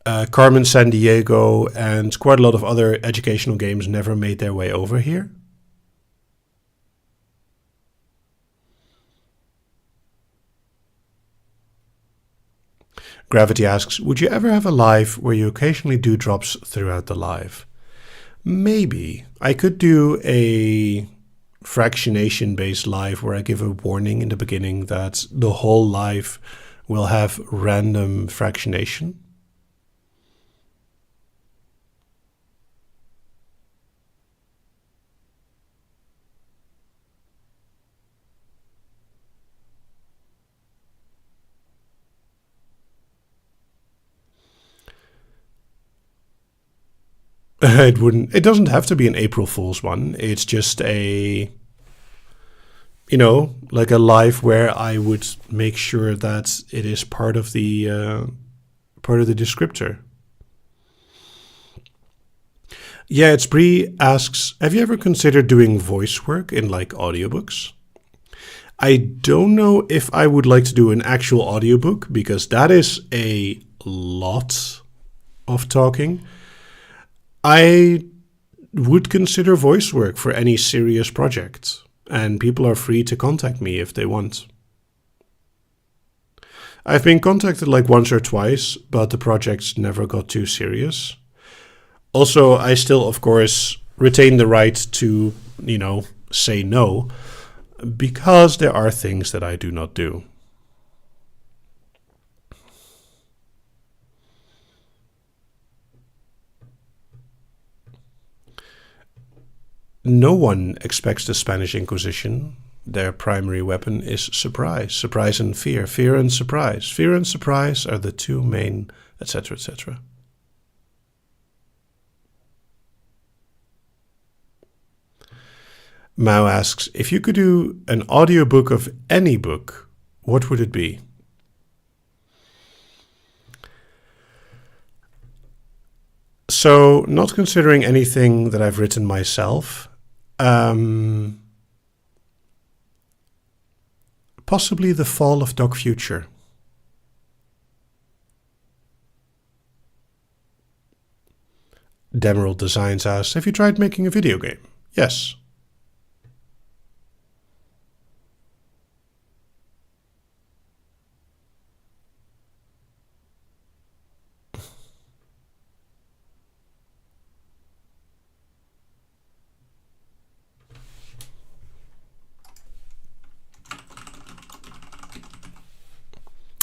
Carmen Sandiego and quite a lot of other educational games never made their way over here. Gravity asks, would you ever have a live where you occasionally do drops throughout the live? Maybe. I could do a fractionation-based live where I give a warning in the beginning that the whole live will have random fractionation. It doesn't have to be an April Fool's one. It's just a, like a live where I would make sure that it is part of the descriptor. Yeah, it's Bree asks, have you ever considered doing voice work in like audiobooks? I don't know if I would like to do an actual audiobook because that is a lot of talking. I would consider voice work for any serious project, and people are free to contact me if they want. I've been contacted like once or twice, but the projects never got too serious. Also, I still, of course, retain the right to, say no, because there are things that I do not do. No one expects the Spanish Inquisition. Their primary weapon is surprise. Surprise and fear. Fear and surprise. Fear and surprise are the two main, etc., etc. Mao asks, if you could do an audiobook of any book, what would it be? So, not considering anything that I've written myself, possibly The Fall of Doc Future. Demerald Designs asks, have you tried making a video game? Yes.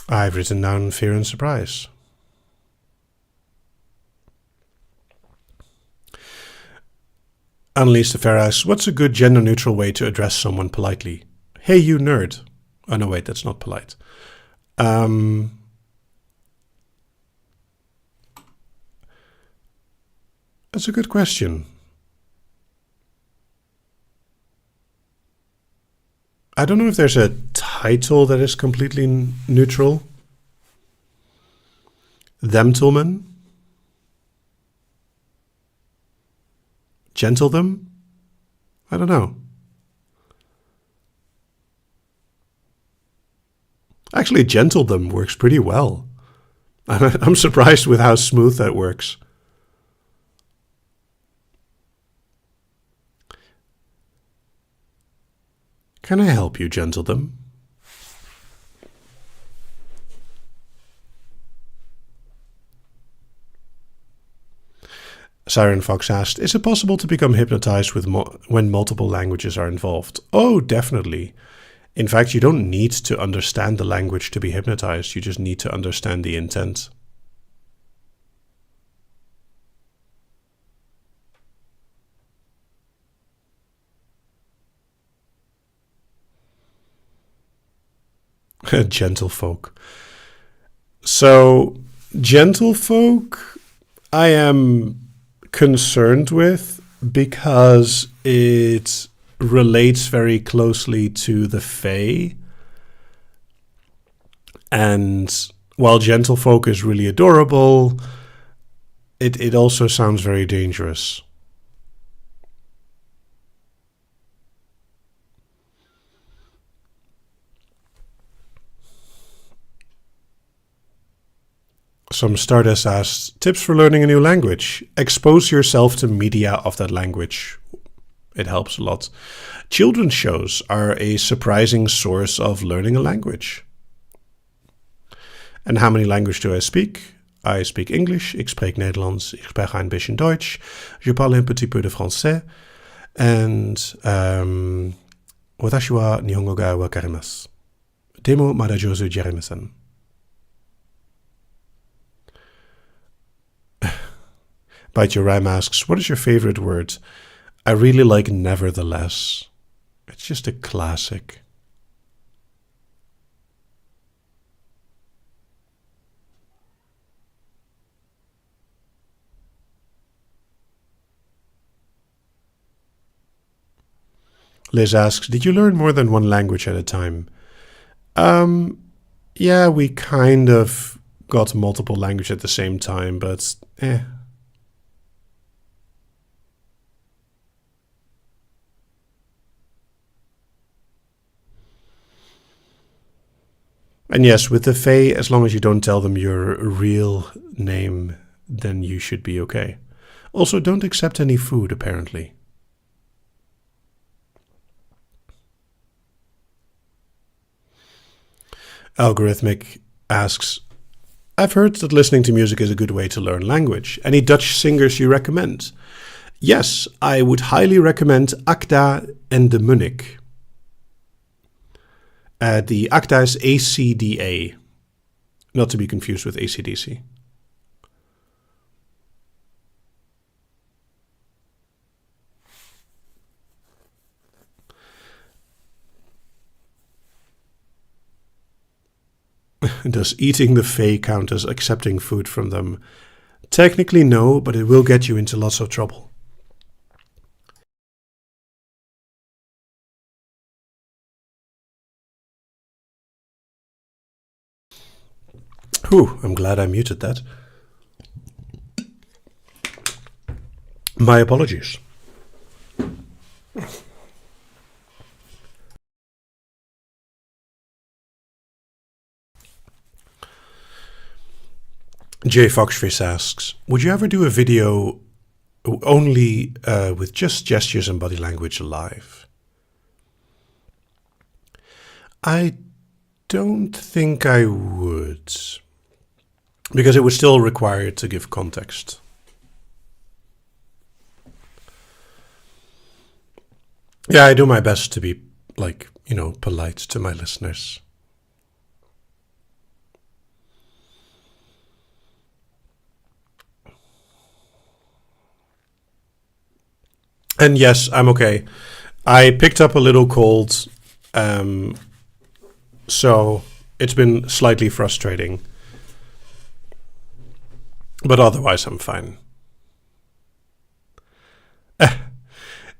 I've written down fear and surprise. Annelies de Fer asks, what's a good gender-neutral way to address someone politely? Hey, you nerd. Oh, no, wait, that's not polite. That's a good question. I don't know if there's a title that is completely neutral. Themtleman? Gentle them? I don't know. Actually, gentle them works pretty well. I'm surprised with how smooth that works. Can I help you, gentle them? Siren Fox asked, is it possible to become hypnotized when multiple languages are involved? Oh, definitely. In fact, you don't need to understand the language to be hypnotized. You just need to understand the intent. Gentlefolk. So, gentlefolk, I am concerned with because it relates very closely to the Fae. And while gentlefolk is really adorable, it also sounds very dangerous. Some Stardust asks, tips for learning a new language. Expose yourself to media of that language. It helps a lot. Children's shows are a surprising source of learning a language. And how many languages do I speak? I speak English, ik spreek Nederlands, ik spreek een beetje Duits, je parle un petit peu de français, and watashi wa nihongo ga wakarimasu. Demo mada jouzu jarimasen. Bite Your Rhyme asks, what is your favorite word? I really like nevertheless. It's just a classic. Liz asks, did you learn more than one language at a time? Yeah, we kind of got multiple languages at the same time, but And yes, with the Fae, as long as you don't tell them your real name, then you should be okay. Also, don't accept any food, apparently. Algorithmic asks, I've heard that listening to music is a good way to learn language. Any Dutch singers you recommend? Yes, I would highly recommend Acta and de Munnik. The Acta is ACDA, not to be confused with ACDC. Does eating the Fae count as accepting food from them? Technically no, but it will get you into lots of trouble. Whew, I'm glad I muted that. My apologies. J Foxfish asks, would you ever do a video only with just gestures and body language live? I don't think I would, because it would still require to give context. Yeah, I do my best to be, polite to my listeners. And yes, I'm okay. I picked up a little cold, so it's been slightly frustrating. But otherwise, I'm fine.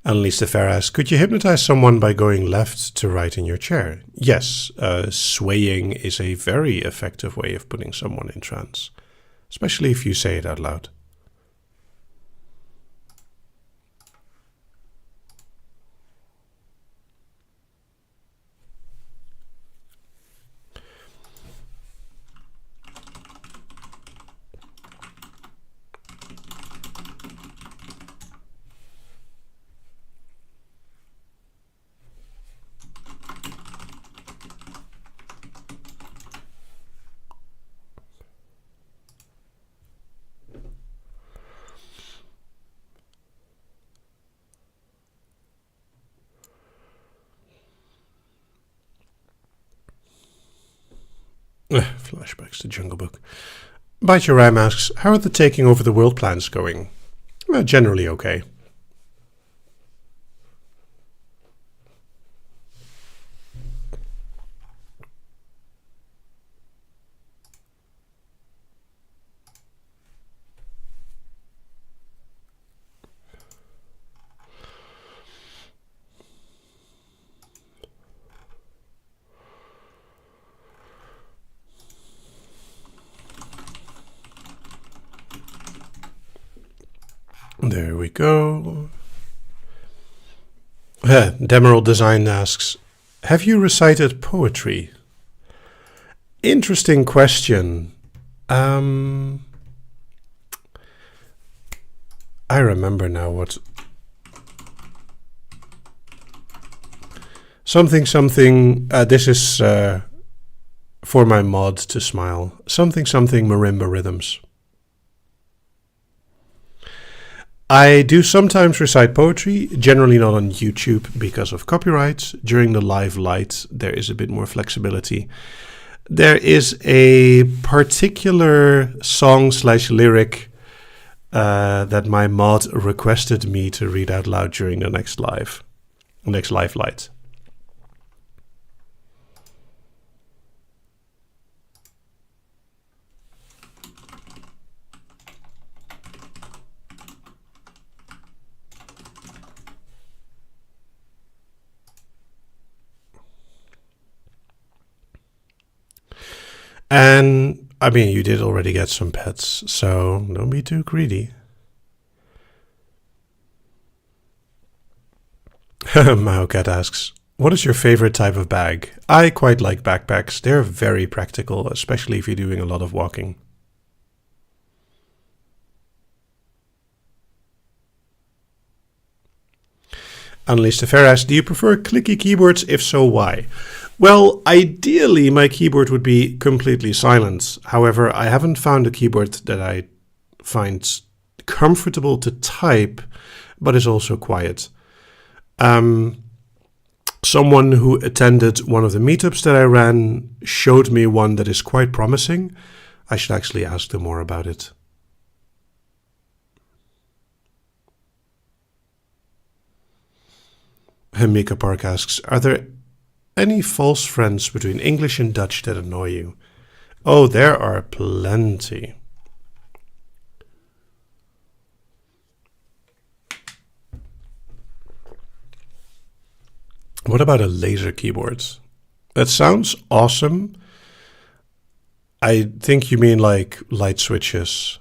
Unleash the Fair asks, could you hypnotize someone by going left to right in your chair? Yes, swaying is a very effective way of putting someone in trance, especially if you say it out loud. Flashbacks to Jungle Book. Bite Your Ram asks, how are the taking over the world plans going? Generally okay. There we go. Demerald Design asks, have you recited poetry? Interesting question. I remember now what... Something, this is for my mod to smile. Something, marimba rhythms. I do sometimes recite poetry, generally not on YouTube because of copyright. During the live light, there is a bit more flexibility. There is a particular song/lyric that my mod requested me to read out loud during the next live light. And, I mean, you did already get some pets, so don't be too greedy. Maocat asks, What is your favorite type of bag? I quite like backpacks. They're very practical, especially if you're doing a lot of walking. Unleash the Fair asks, do you prefer clicky keyboards? If so, why? Well, ideally, my keyboard would be completely silent. However, I haven't found a keyboard that I find comfortable to type, but is also quiet. Someone who attended one of the meetups that I ran showed me one that is quite promising. I should actually ask them more about it. Mika Park asks, are there any false friends between English and Dutch that annoy you? Oh, there are plenty. What about a laser keyboard? That sounds awesome. I think you mean like light switches.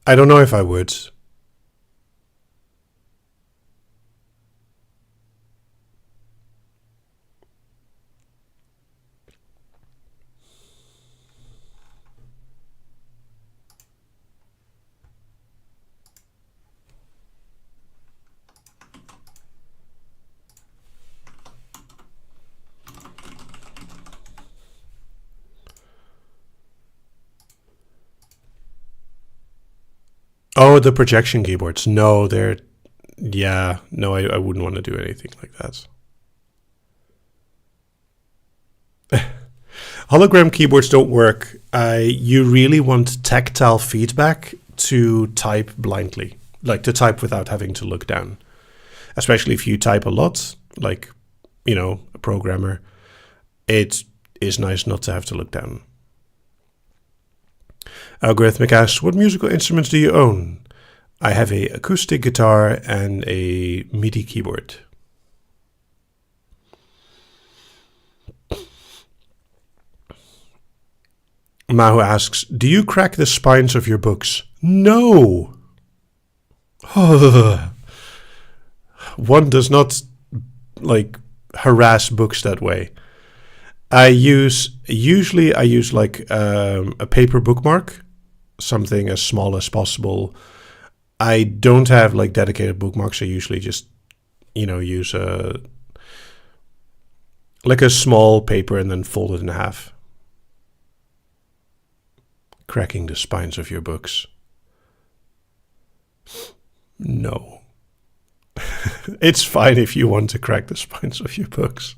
I don't know if I would. Oh, the projection keyboards. No, they're... Yeah, no, I wouldn't want to do anything like that. Hologram keyboards don't work. You really want tactile feedback to type blindly, like to type without having to look down. Especially if you type a lot, like, you know, a programmer, it is nice not to have to look down. Algorithmic asks, what musical instruments do you own? I have a acoustic guitar and a MIDI keyboard. Mahu asks, do you crack the spines of your books? No! One does not, like, harass books that way. Usually I use like a paper bookmark, something as small as possible. I don't have like dedicated bookmarks. I usually just, use like a small paper and then fold it in half. Cracking the spines of your books. No. It's fine if you want to crack the spines of your books.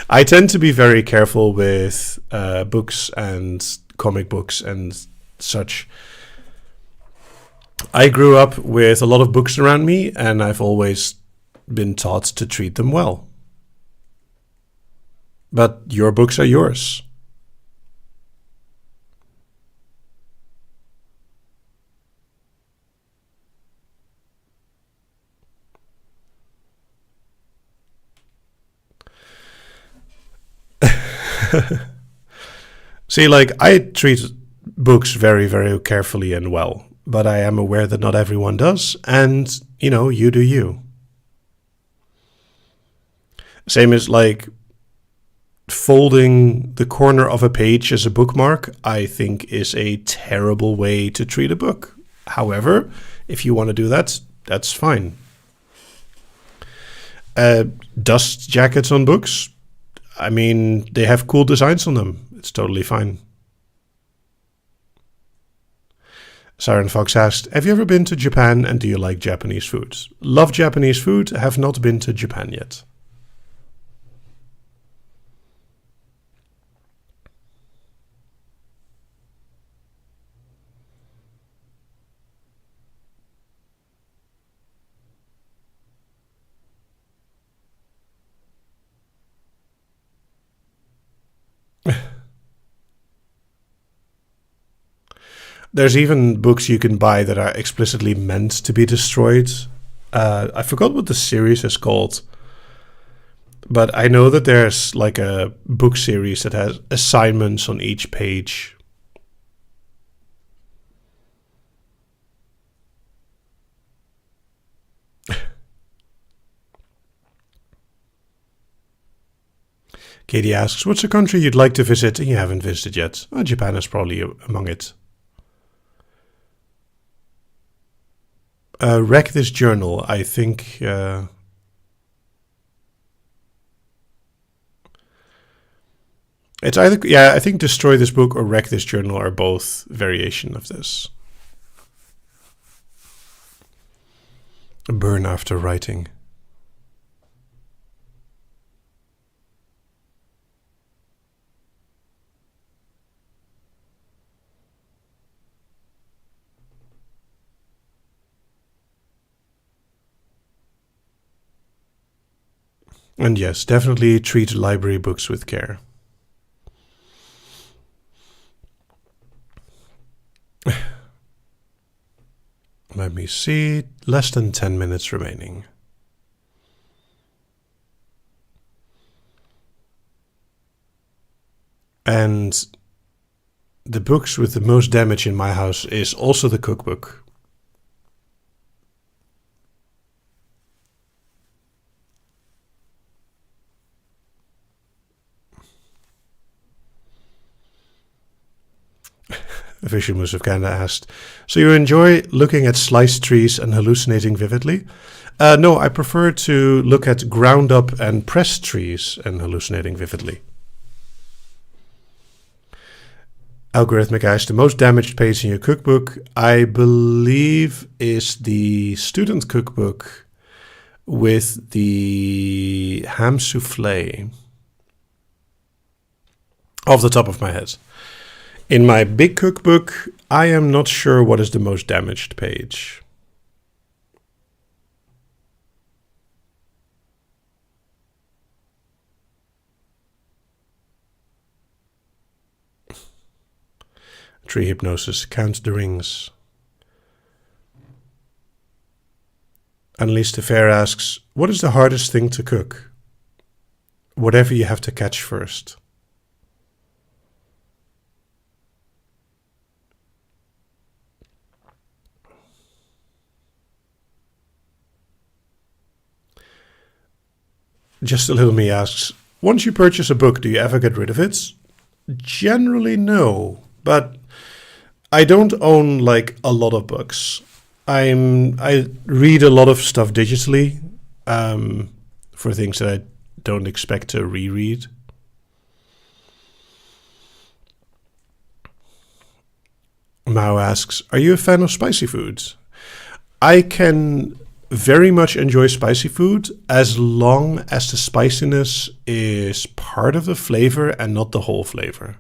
I tend to be very careful with books and comic books and such. I grew up with a lot of books around me, and I've always been taught to treat them well. But your books are yours. See, like, I treat books very, very carefully and well, but I am aware that not everyone does, and, you do you. Same as, like, folding the corner of a page as a bookmark, I think is a terrible way to treat a book. However, if you want to do that, that's fine. Dust jackets on books, I mean, they have cool designs on them. It's totally fine. Siren Fox asked, have you ever been to Japan and do you like Japanese food? Love Japanese food, have not been to Japan yet. There's even books you can buy that are explicitly meant to be destroyed. I forgot what the series is called, but I know that there's like a book series that has assignments on each page. Katie asks, what's a country you'd like to visit and you haven't visited yet? Well, Japan is probably among it. Wreck this journal, I think... it's either, yeah, I think destroy this book or wreck this journal are both variation of this. Burn after writing. And yes, definitely treat library books with care. Let me see, less than 10 minutes remaining. And the books with the most damage in my house is also the cookbook. Official Moose of Canada asked, so you enjoy looking at sliced trees and hallucinating vividly? No, I prefer to look at ground up and pressed trees and hallucinating vividly. Algorithmic asked, the most damaged page in your cookbook, I believe, is the student cookbook with the ham souffle. Off the top of my head. In my big cookbook, I am not sure what is the most damaged page. Tree hypnosis, count the rings. Annelies de Fair asks, what is the hardest thing to cook? Whatever you have to catch first. Just a Little Me asks, once you purchase a book, do you ever get rid of it? Generally, no. But I don't own like a lot of books. I read a lot of stuff digitally for things that I don't expect to reread. Mao asks, are you a fan of spicy foods? I can very much enjoy spicy food as long as the spiciness is part of the flavor and not the whole flavor.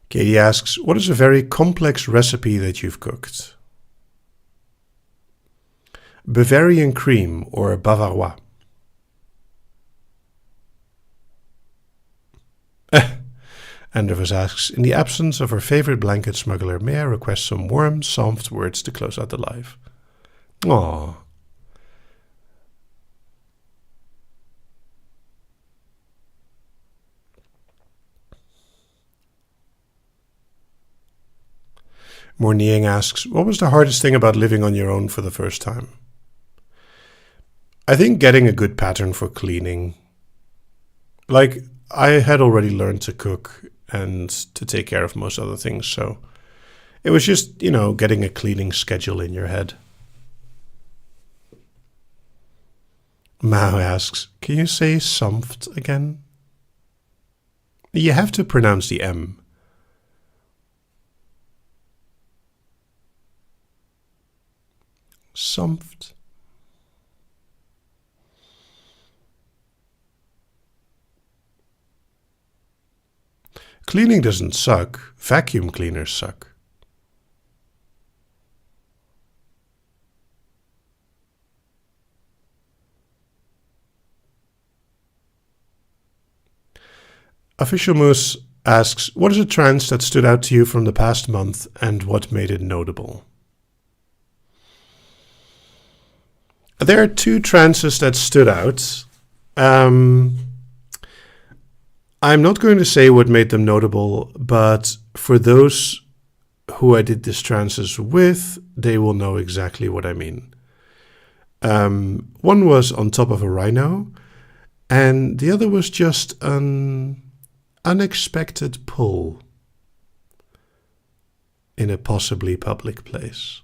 Katie asks, what is a very complex recipe that you've cooked? Bavarian cream or Bavarois. Andrews asks, in the absence of our favorite blanket smuggler, may I request some warm, soft words to close out the live? Aww. Morning asks, what was the hardest thing about living on your own for the first time? I think getting a good pattern for cleaning. Like, I had already learned to cook and to take care of most other things, so it was just, getting a cleaning schedule in your head. Mao asks, can you say "soft" again? You have to pronounce the M. Soft. Cleaning doesn't suck. Vacuum cleaners suck. Official Moose asks, what is a trance that stood out to you from the past month and what made it notable? There are two trances that stood out. I'm not going to say what made them notable, but for those who I did this trances with, they will know exactly what I mean. One was on top of a rhino, and the other was just an unexpected pull in a possibly public place.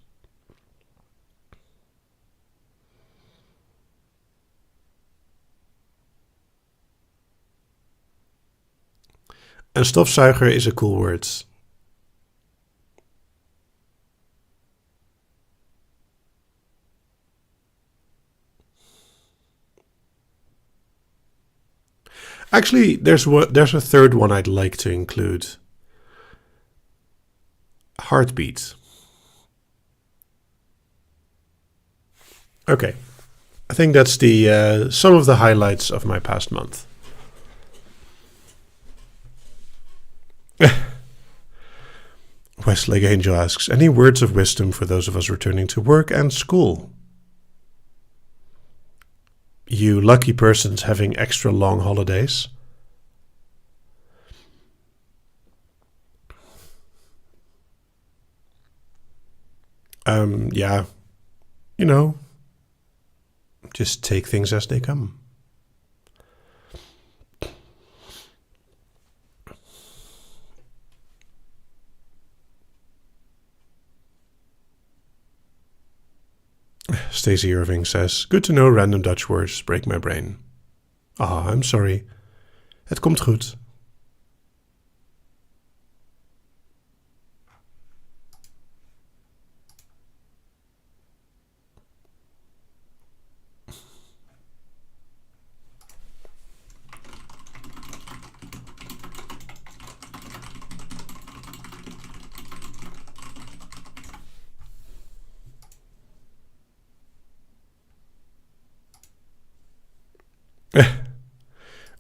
Een stofzuiger is a cool word. Actually, there's a third one I'd like to include. Heartbeat. Okay, I think that's the some of the highlights of my past month. Westlake Angel asks, any words of wisdom for those of us returning to work and school? You lucky persons having extra long holidays. Yeah, you know, just take things as they come. Stacey Irving says, good to know random Dutch words break my brain. Ah, I'm sorry. Het komt goed.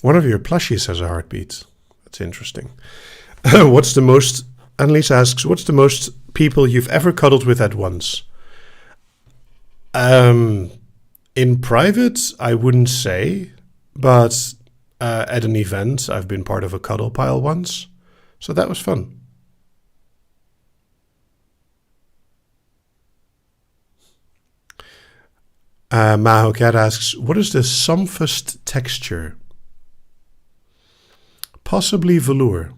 One of your plushies has a heartbeat. That's interesting. What's the most... Annelies asks, what's the most people you've ever cuddled with at once? In private, I wouldn't say. But at an event, I've been part of a cuddle pile once. So that was fun. Maho Cat asks, what is the softest texture? Possibly velour.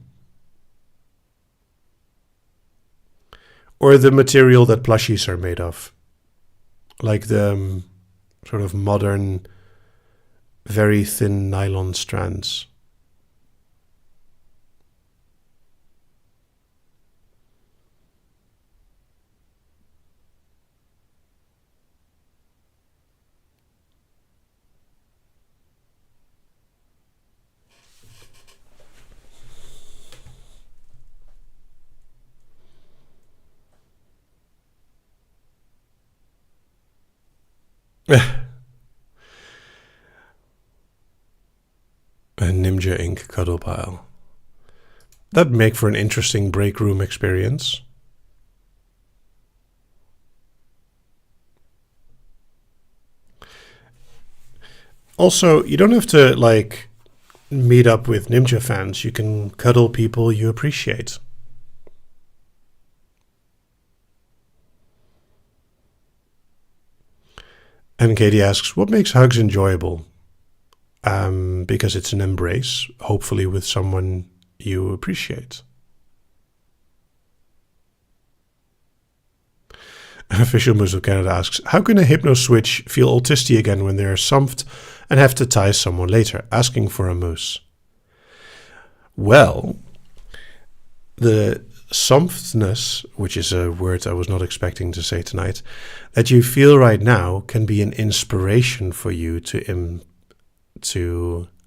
Or the material that plushies are made of. Like the sort of modern, very thin nylon strands. A Nimja ink cuddle pile. That'd make for an interesting break room experience. Also, you don't have to, like, meet up with Nimja fans. You can cuddle people you appreciate. And Katie asks, what makes hugs enjoyable? Because it's an embrace, hopefully with someone you appreciate. Official Moose of Canada asks, how can a hypno switch feel autistic again when they are somphed and have to tie someone later, asking for a moose? Well, the sompthness, which is a word I was not expecting to say tonight, that you feel right now can be an inspiration for you to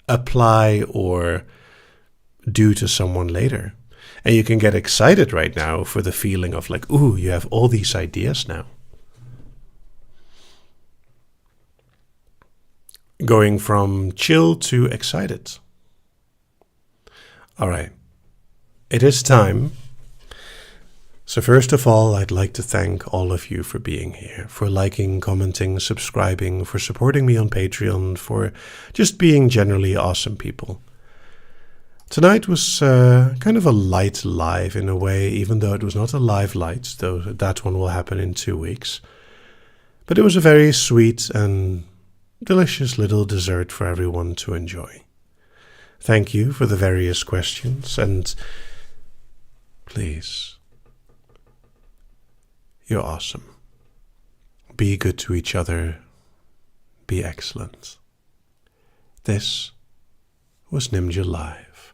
apply or do to someone later. And you can get excited right now for the feeling of like, ooh, you have all these ideas now. Going from chill to excited. All right. It is time. So first of all, I'd like to thank all of you for being here, for liking, commenting, subscribing, for supporting me on Patreon, for just being generally awesome people. Tonight was kind of a light live in a way, even though it was not a live light, though that one will happen in 2 weeks. But it was a very sweet and delicious little dessert for everyone to enjoy. Thank you for the various questions, and please, you're awesome. Be good to each other. Be excellent. This was Nimja Live.